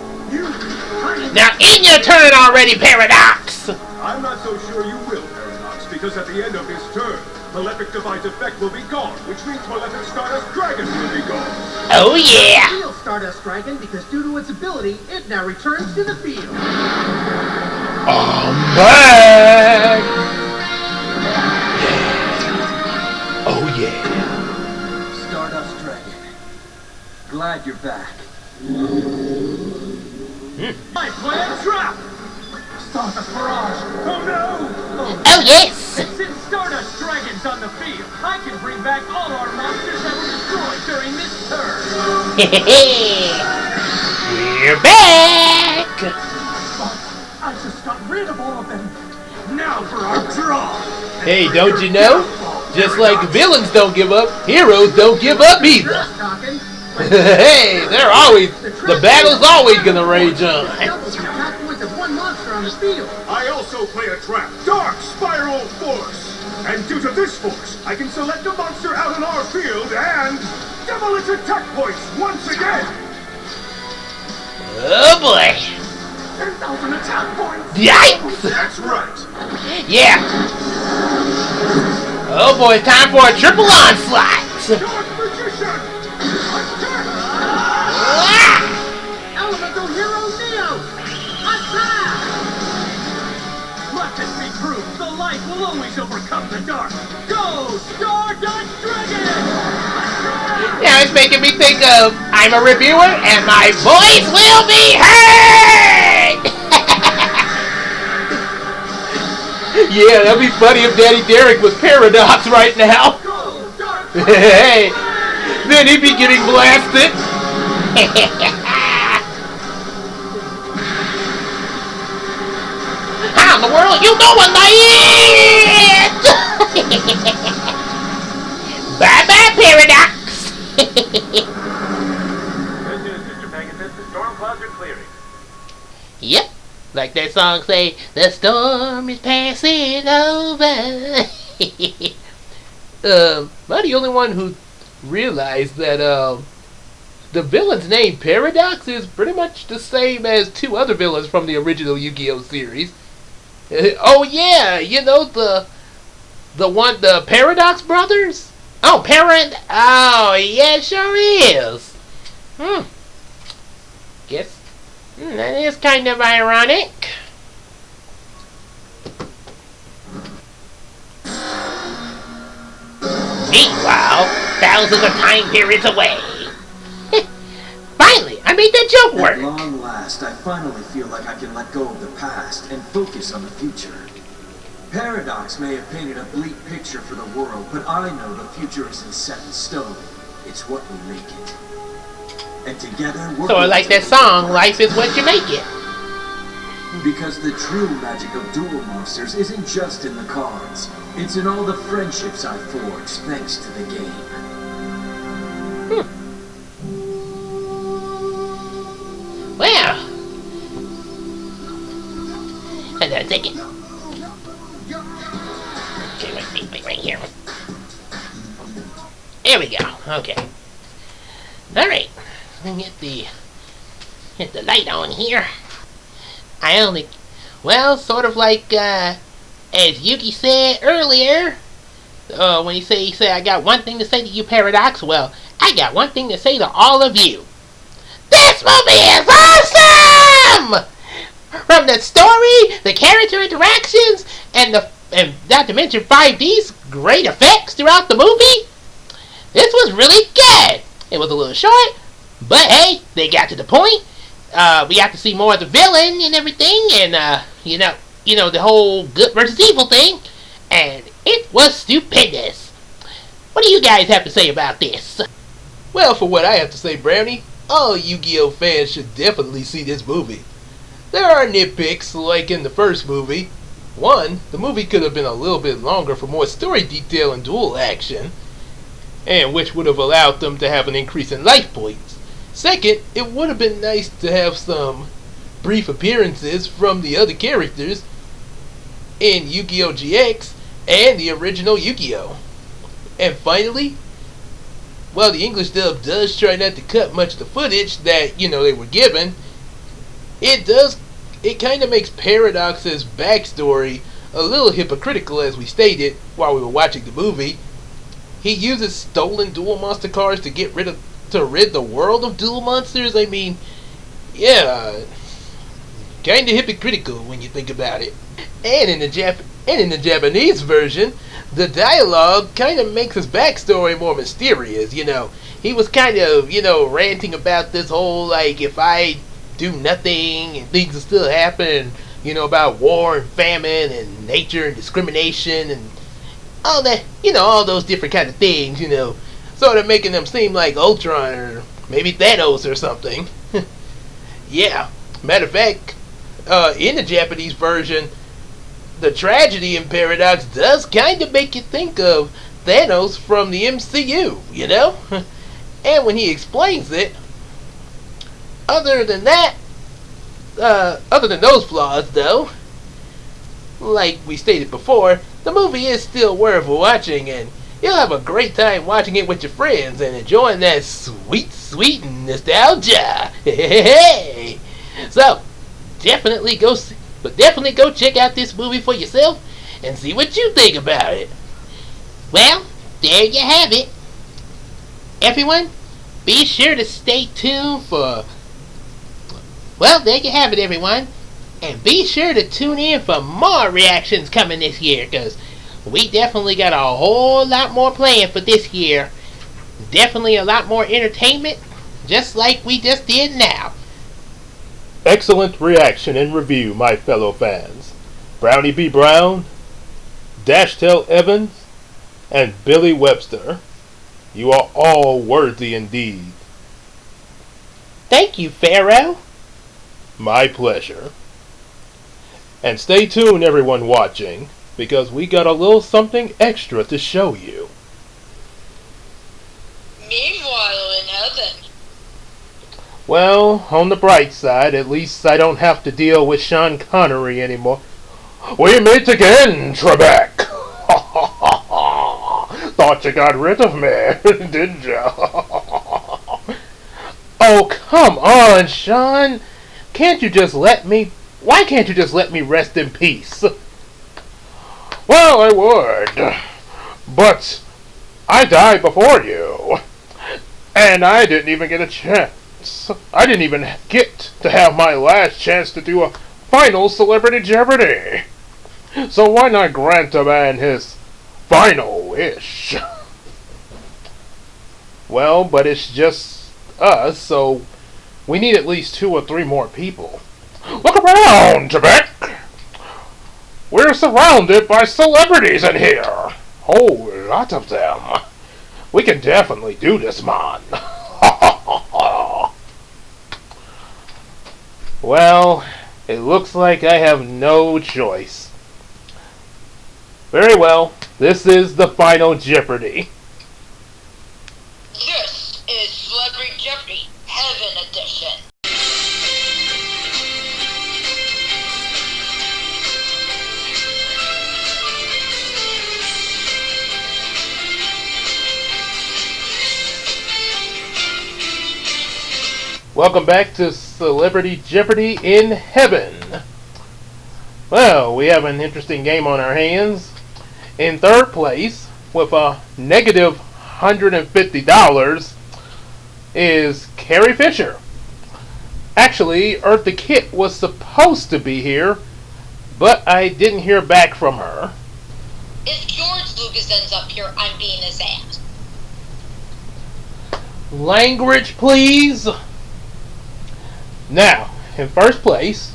Now in your turn already, Paradox. I'm not so sure you will, Paradox, because at the end of this turn, Malefic Divide's effect will be gone, which means Malefic Stardust Dragon will be gone. Oh yeah. Field Stardust Dragon because due to its ability, it now returns to the field. I'm back. Oh yeah. Stardust Dragon, glad you're back. My plan trap! Stardust Barrage! Oh no! Oh yes. Since Stardust Dragon's on the field, I can bring back all our monsters that were destroyed during this turn. We're back. I just got rid of all of them. Now for our draw. Hey, don't you know? Just like villains don't give up, heroes don't give up either. Talking. Hey, they're always, the battle's always gonna rage on. Doubles the attack points of one monster on the field. I also play a trap, Dark Spiral Force. And due to this force, I can select a monster out on our field and double its attack points once again. Oh boy. 10,000 attack points. Yikes. That's right. Yeah. Oh boy, time for a triple onslaught. Dark Magician. Attack. Ah! Elemental Hero Neo. Attack! Let this be proof the light will always overcome the dark. Go, Stardust Dragon! Now it's making me think of I'm a reviewer and my voice will be heard. Yeah, that'd be funny if Daddy Derek was Paradox right now. Go, Dark Hey, then he'd be getting blasted. How around the world, you know what I eat! Bye-bye, Paradox! Good news, Mr. Pegasus. The storm clouds are clearing. Yep, like that song say, the storm is passing over. Am I the only one who realized that the villain's name Paradox is pretty much the same as two other villains from the original Yu-Gi-Oh series? Oh yeah, you know the Paradox brothers? Oh, oh, yeah, it sure is. Guess that is kind of ironic. Meanwhile, thousands of time periods away. Finally, I made that joke work. At long last, I finally feel like I can let go of the past and focus on the future. Paradox may have painted a bleak picture for the world, but I know the future isn't set in stone. It's what we make it. And together, we're So I like that song, Life is What You Make It. Because the true magic of Duel Monsters isn't just in the cards. It's in all the friendships I forged thanks to the game. Well, hold on a second. Okay, right here. There we go. Okay. All right. Let me get the light on here. Sort of like as Yugi said earlier. When he said, I got one thing to say to you, Paradox. Well, I got one thing to say to all of you. This movie is awesome! From the story, the character interactions, and not to mention 5D's great effects throughout the movie. This was really good. It was a little short, but hey, they got to the point. We got to see more of the villain and everything, and you know the whole good versus evil thing, and it was stupendous. What do you guys have to say about this? Well, for what I have to say, Brownny, all Yu-Gi-Oh fans should definitely see this movie. There are nitpicks, like in the first movie. One, the movie could have been a little bit longer for more story detail and duel action, and which would have allowed them to have an increase in life points. Second, it would have been nice to have some brief appearances from the other characters in Yu-Gi-Oh! GX and the original Yu-Gi-Oh! And finally, while the English dub does try not to cut much of the footage that, they were given, it kind of makes Paradox's backstory a little hypocritical, as we stated while we were watching the movie. He uses stolen duel monster cards to rid the world of duel monsters. I mean, yeah, kind of hypocritical when you think about it. And in the Japanese version, the dialogue kind of makes his backstory more mysterious. He was kind of ranting about this whole if I do nothing and things will still happen. About war and famine and nature and discrimination and all that. All those different kind of things. Sort of making them seem like Ultron or maybe Thanos or something. Yeah. Matter of fact, in the Japanese version, the tragedy in Paradox does kind of make you think of Thanos from the MCU, And when he explains it, other than those flaws, though, like we stated before, the movie is still worth watching, and you'll have a great time watching it with your friends and enjoying that sweet, sweet nostalgia. Hey! So, definitely go check out this movie for yourself and see what you think about it. Well, there you have it. Everyone, be sure to stay tuned for... Well, there you have it, everyone. And be sure to tune in for more reactions coming this year, because we definitely got a whole lot more planned for this year. Definitely a lot more entertainment, just like we just did now. Excellent reaction and review, my fellow fans. Brownie B. Brown, Dashtel Evans, and Billy Webster. You are all worthy indeed. Thank you, Pharaoh. My pleasure. And stay tuned, everyone watching, because we got a little something extra to show you. Meanwhile, in heaven. Well, on the bright side, at least I don't have to deal with Sean Connery anymore. We meet again, Trebek! Thought you got rid of me, didn't you? Oh, come on, Sean! Why can't you just let me rest in peace? Well, I would. But I died before you. And I didn't even get a chance. I didn't even get to have my last chance to do a final Celebrity Jeopardy. So why not grant a man his final wish? Well, but it's just us, so we need at least 2 or 3 more people. Look around, Trebek! We're surrounded by celebrities in here. Whole lot of them. We can definitely do this, man. Well, it looks like I have no choice. Very well, this is the final Jeopardy. This is Celebrity Jeopardy Heaven Edition. Welcome back to Celebrity Jeopardy in Heaven. Well, we have an interesting game on our hands. In third place, with a negative $150, is Carrie Fisher. Actually, Eartha Kitt was supposed to be here, but I didn't hear back from her. If George Lucas ends up here, I'm being his ass. Language, please. Now, in first place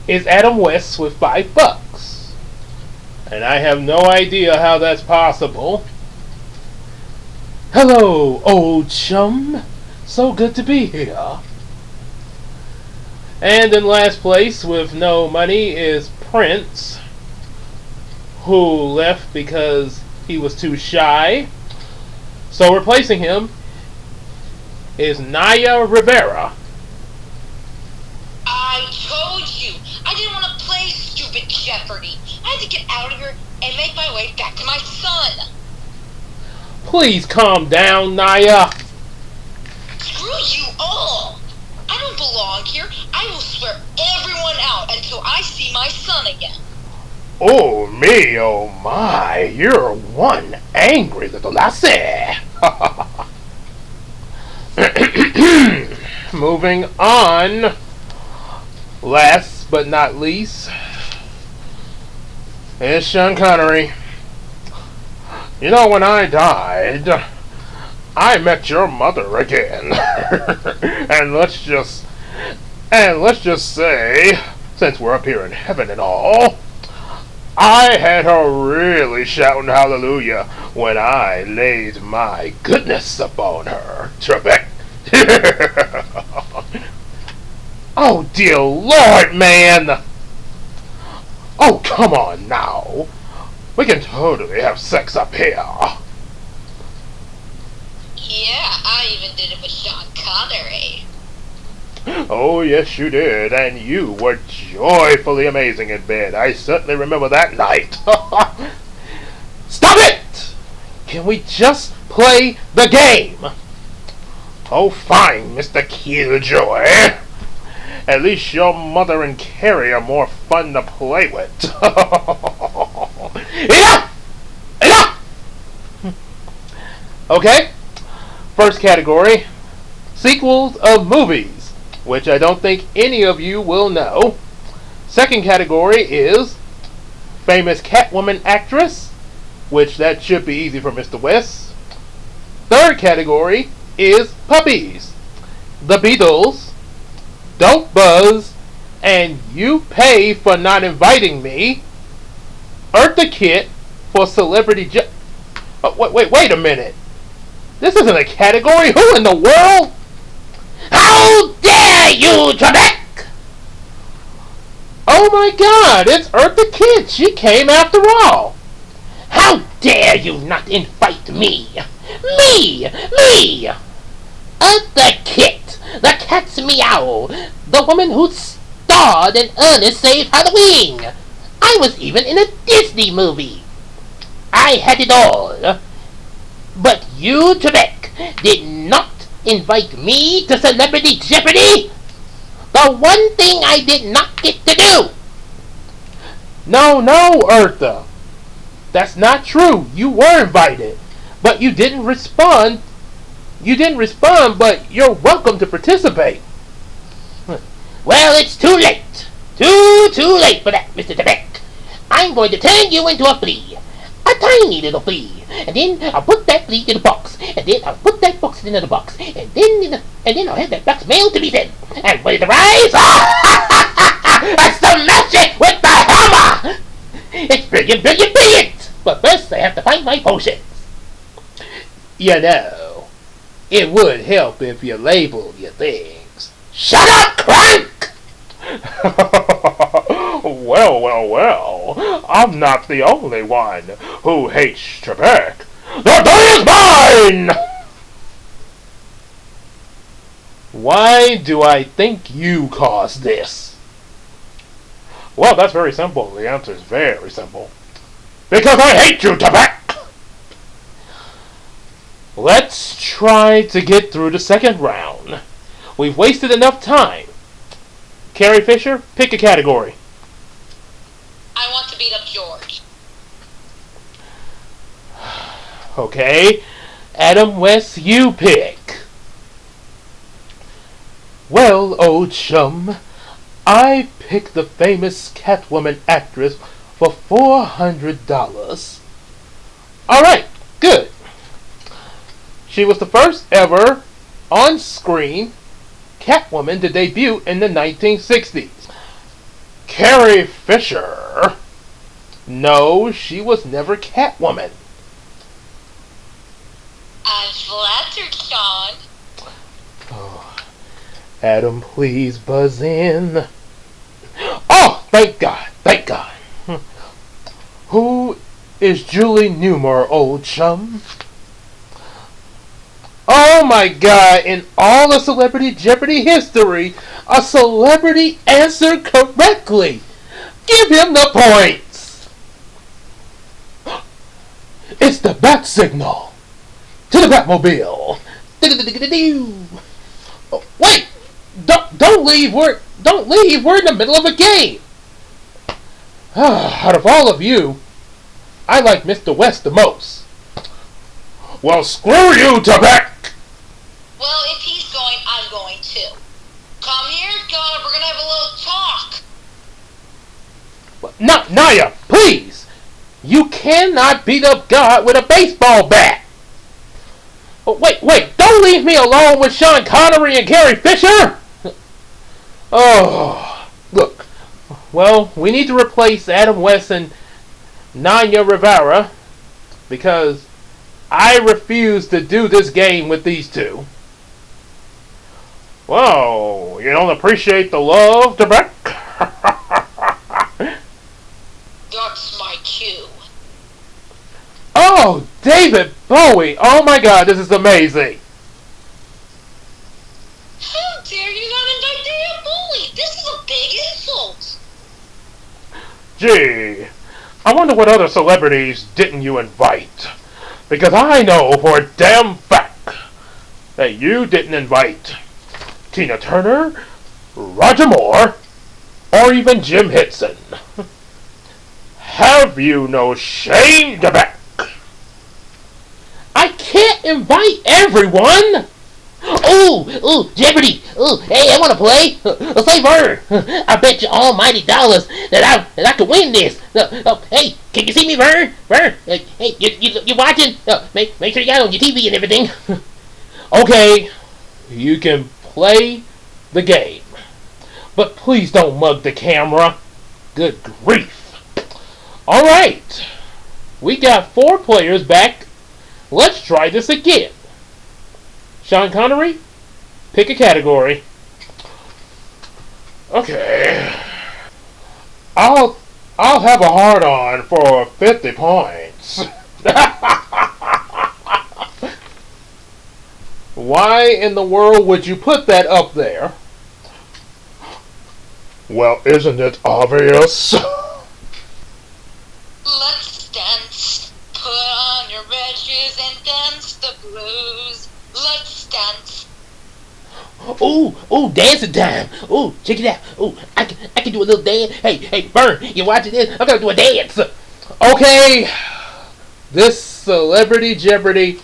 is Adam West with $5. And I have no idea how that's possible. Hello, old chum. So good to be here. And in last place with no money is Prince, who left because he was too shy. So replacing him is Naya Rivera. I told you, I didn't want to play stupid Jeopardy. I had to get out of here and make my way back to my son. Please calm down, Naya. Screw you all. I don't belong here. I will swear everyone out until I see my son again. Oh me, oh my, you're one angry little lassie. Moving on. Last but not least is Sean Connery. You know, when I died, I met your mother again. and let's just say, since we're up here in heaven and all, I had her really shouting hallelujah when I laid my goodness upon her. Trebek. Oh, dear Lord, man! Oh, come on now. We can totally have sex up here. Yeah, I even did it with Sean Connery. Oh, yes, you did. And you were joyfully amazing in bed. I certainly remember that night. Stop it! Can we just play the game? Oh, fine, Mr. Killjoy. At least your mother and Carrie are more fun to play with. Enough! Enough! Okay. First category, sequels of movies, which I don't think any of you will know. Second category is famous Catwoman actress, which that should be easy for Mr. West. Third category is puppies. The Beatles, Don't Buzz, and You Pay for Not Inviting Me. Eartha Kitt for Celebrity wait a minute. This isn't a category. Who in the world? How dare you, Trebek? Oh my God, it's Eartha Kitt. She came after all. How dare you not invite me? Me! Eartha Kitt, the cat's meow, the woman who starred in Ernest Save Halloween. I was even in a Disney movie. I had it all. But you, Trebek, did not invite me to Celebrity Jeopardy! The one thing I did not get to do! No, Eartha. That's not true. You were invited, but you didn't respond. But you're welcome to participate. Well, it's too late. Too late for that, Mr. Trebek. I'm going to turn you into a flea. A tiny little flea. And then I'll put that flea in a box. And then I'll put that box into the box. And then I'll have that box mailed to me then. And when it arrives, I smash it with the hammer! It's brilliant! But first I have to find my potions. You know, it would help if you labeled your things. Shut up, Crank! Well, I'm not the only one who hates Trebek. The day is mine! Why do I think you caused this? Well, that's very simple. The answer is very simple. Because I hate you, Trebek! Let's try to get through the second round. We've wasted enough time. Carrie Fisher, pick a category. I want to beat up George. Okay. Adam West, you pick. Well, old chum, I picked the famous Catwoman actress for $400. Alright, good. She was the first ever on-screen Catwoman to debut in the 1960s. Carrie Fisher. No, she was never Catwoman. I'm flattered, Sean. Oh, Adam, please buzz in. Oh, thank God. Who is Julie Newmar, old chum? Oh my God, in all of Celebrity Jeopardy history, a celebrity answered correctly. Give him the points. It's the bat signal. To the Batmobile. Oh, wait! Don't leave. Don't leave. We're in the middle of a game. Out of all of you, I like Mr. West the most. Well, screw you, Trebek! Well, if he's going, I'm going too. Come here, God, we're gonna have a little talk. Naya, please! You cannot beat up God with a baseball bat! Oh, wait, don't leave me alone with Sean Connery and Carrie Fisher! Oh, look. Well, we need to replace Adam West and Naya Rivera because I refuse to do this game with these two. Whoa, you don't appreciate the love, Trebek? That's my cue. Oh, David Bowie! Oh my God, this is amazing! How dare you not invite David Bowie? This is a big insult. Gee, I wonder what other celebrities didn't you invite? Because I know for a damn fact that you didn't invite Tina Turner, Roger Moore, or even Jim Henson. Have you no shame, Trebek? I can't invite everyone! Ooh, Jeopardy! Ooh, hey, I want to play. Say, Vern, I bet you almighty dollars that I could win this. Hey, can you see me, Vern? Vern, hey, you watching? Make sure you got on your TV and everything. Okay, you can play the game, but please don't mug the camera. Good grief. Alright, we got 4 players back. Let's try this again. Sean Connery, pick a category. Okay. I'll have a hard on for 50 points. Why in the world would you put that up there? Well, isn't it obvious? Let's dance. Put on your red shoes and dance the blues. Let's dance. Ooh, dancing time. Ooh, check it out. Ooh, I can do a little dance. Hey, Vern, you watching this? I'm gonna do a dance. Okay, this Celebrity Jeopardy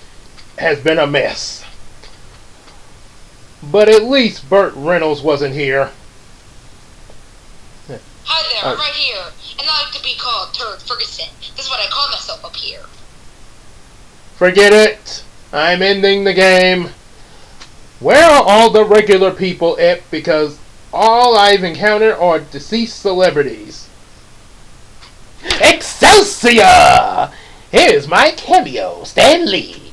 has been a mess. But at least Burt Reynolds wasn't here. Hi there, I'm right here. And I like to be called Turd Ferguson. This is what I call myself up here. Forget it. I'm ending the game. Where are all the regular people at? Because all I've encountered are deceased celebrities. Excelsior! Here's my cameo, Stan Lee.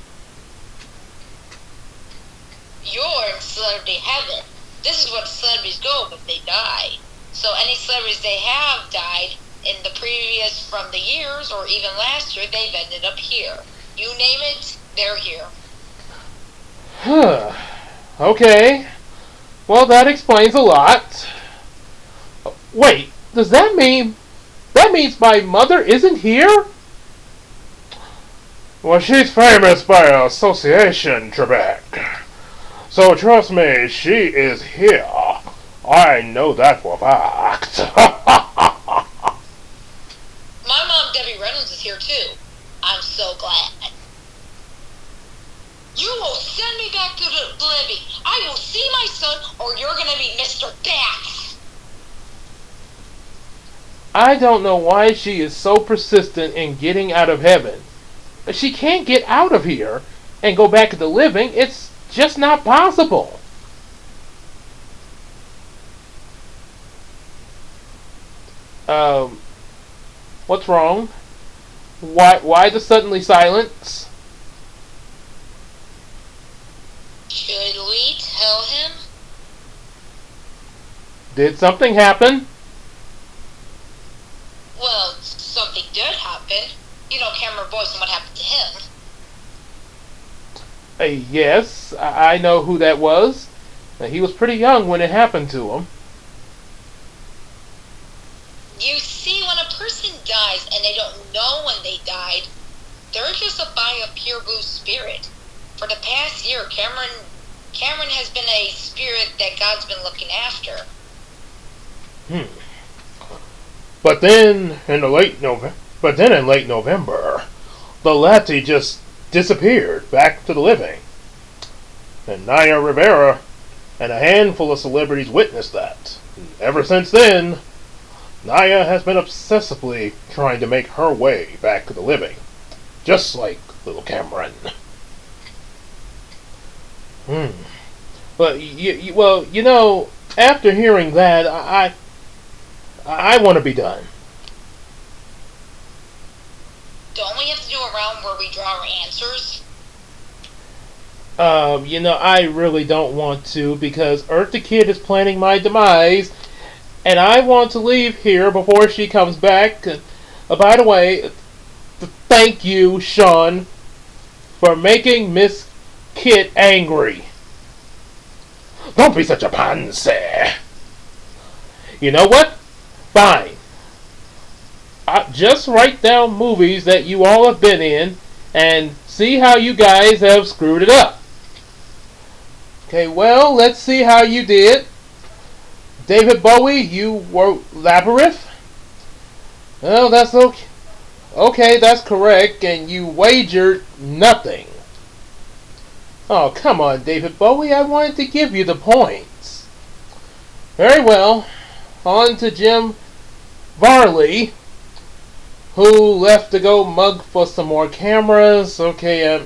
You're in celebrity heaven. This is where celebrities go if they die. So any celebrities they have died in the previous, from the years, or even last year, they've ended up here. You name it, they're here. Okay. Well, that explains a lot. Wait, does that mean... That means my mother isn't here? Well, she's famous by association, Trebek. So trust me, she is here. I know that for a fact. My mom, Debbie Reynolds, is here too. I'm so glad. You will send me back to the living. I will see my son, or you're gonna be Mr. Dax. I don't know why she is so persistent in getting out of heaven. She can't get out of here and go back to the living. It's just not possible. What's wrong? Why the suddenly silence? Should we tell him? Did something happen? Well, something did happen. You know Cameron Boyce and what happened to him. Yes, I know who that was. He was pretty young when it happened to him. You see, when a person dies and they don't know when they died, they're just by a pure blue spirit. For the past year, Cameron has been a spirit that God's been looking after. But then in late November, the latte just disappeared back to the living. And Naya Rivera and a handful of celebrities witnessed that. And ever since then, Naya has been obsessively trying to make her way back to the living. Just like little Cameron. But, you know, after hearing that, I want to be done. Don't we have to do a round where we draw our answers? You know, I really don't want to because Earth the Kid is planning my demise, and I want to leave here before she comes back. By the way, thank you, Sean, for making Miss Kit angry. Don't be such a pansy. You know what? Fine. Just write down movies that you all have been in and see how you guys have screwed it up. Okay, well, let's see how you did. David Bowie, you wrote Labyrinth. Well, that's okay. Okay, that's correct, and you wagered nothing. Oh, come on, David Bowie, I wanted to give you the points. Very well. On to Jim Varley, who left to go mug for some more cameras. Okay,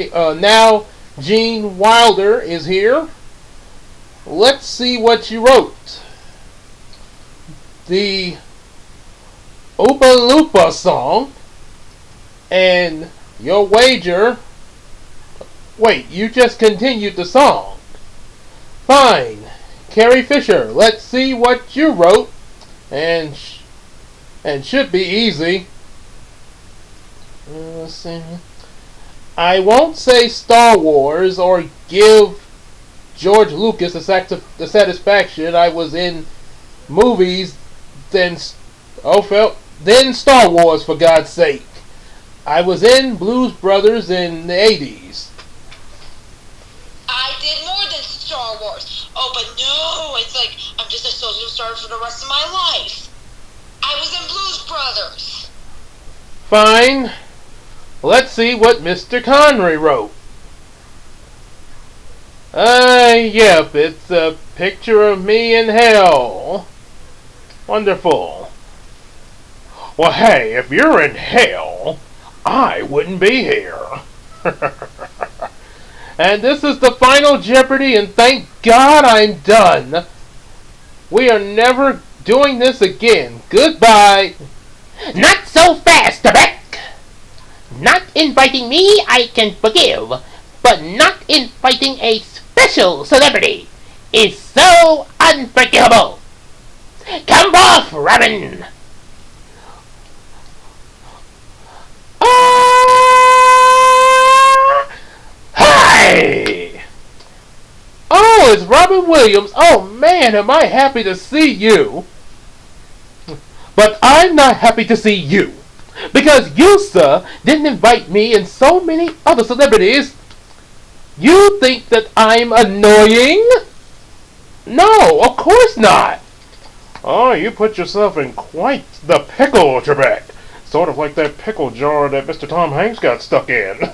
now Gene Wilder is here. Let's see what you wrote. The Oopa Loopa song, and your wager... Wait, you just continued the song. Fine. Carrie Fisher, let's see what you wrote. And and should be easy. Let's see. I won't say Star Wars or give George Lucas the satisfaction I was in movies then Star Wars, for God's sake. I was in Blues Brothers in the 80s. I did more than Star Wars. Oh, but no, it's like I'm just a social star for the rest of my life. I was in Blues Brothers. Fine. Let's see what Mr. Connery wrote. Yep, it's a picture of me in hell. Wonderful. Well, hey, if you're in hell, I wouldn't be here. And this is the final Jeopardy, and thank God I'm done. We are never doing this again. Goodbye. Not so fast, Trebek! Not inviting me I can forgive, but not inviting a special celebrity is so unforgivable. Come off, Robin! Hey! Oh, it's Robin Williams. Oh man, am I happy to see you. But I'm not happy to see you. Because you, sir, didn't invite me and so many other celebrities. You think that I'm annoying? No, of course not. Oh, you put yourself in quite the pickle, Trebek. Sort of like that pickle jar that Mr. Tom Hanks got stuck in.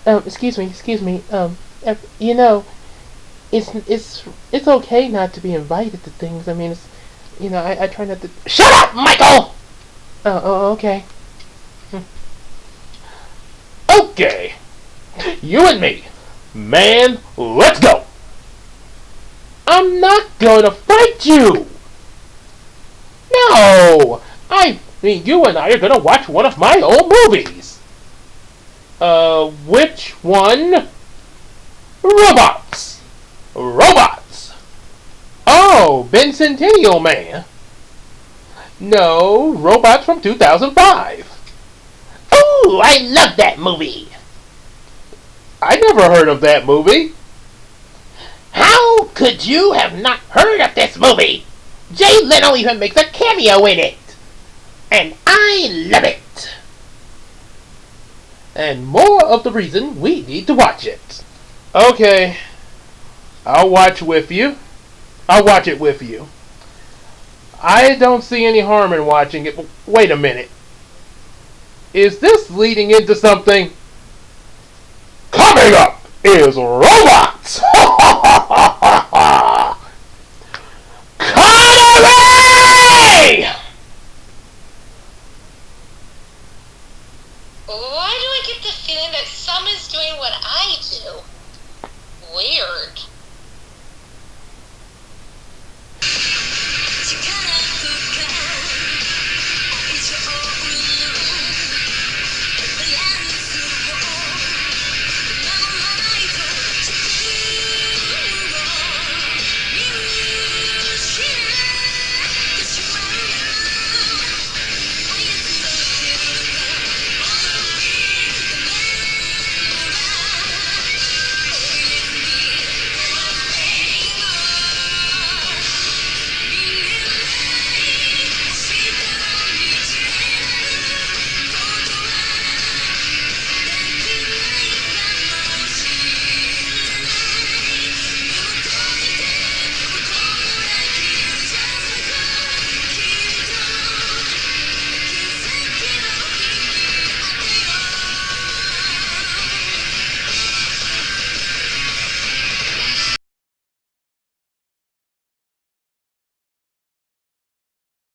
Excuse me. You know, it's okay not to be invited to things. I mean, I try not to. Shut up, Michael! Okay. Okay. You and me. Man, let's go. I'm not going to fight you. No. I mean, you and I are going to watch one of my old movies. Which one? Robots. Robots. Oh, Bicentennial Man. No, Robots from 2005. Oh, I love that movie. I never heard of that movie. How could you have not heard of this movie? Jay Leno even makes a cameo in it. And I love it. And more of the reason we need to watch it. Okay. I'll watch with you. I'll watch it with you. I don't see any harm in watching it, but wait a minute. Is this leading into something? Coming up is Robots!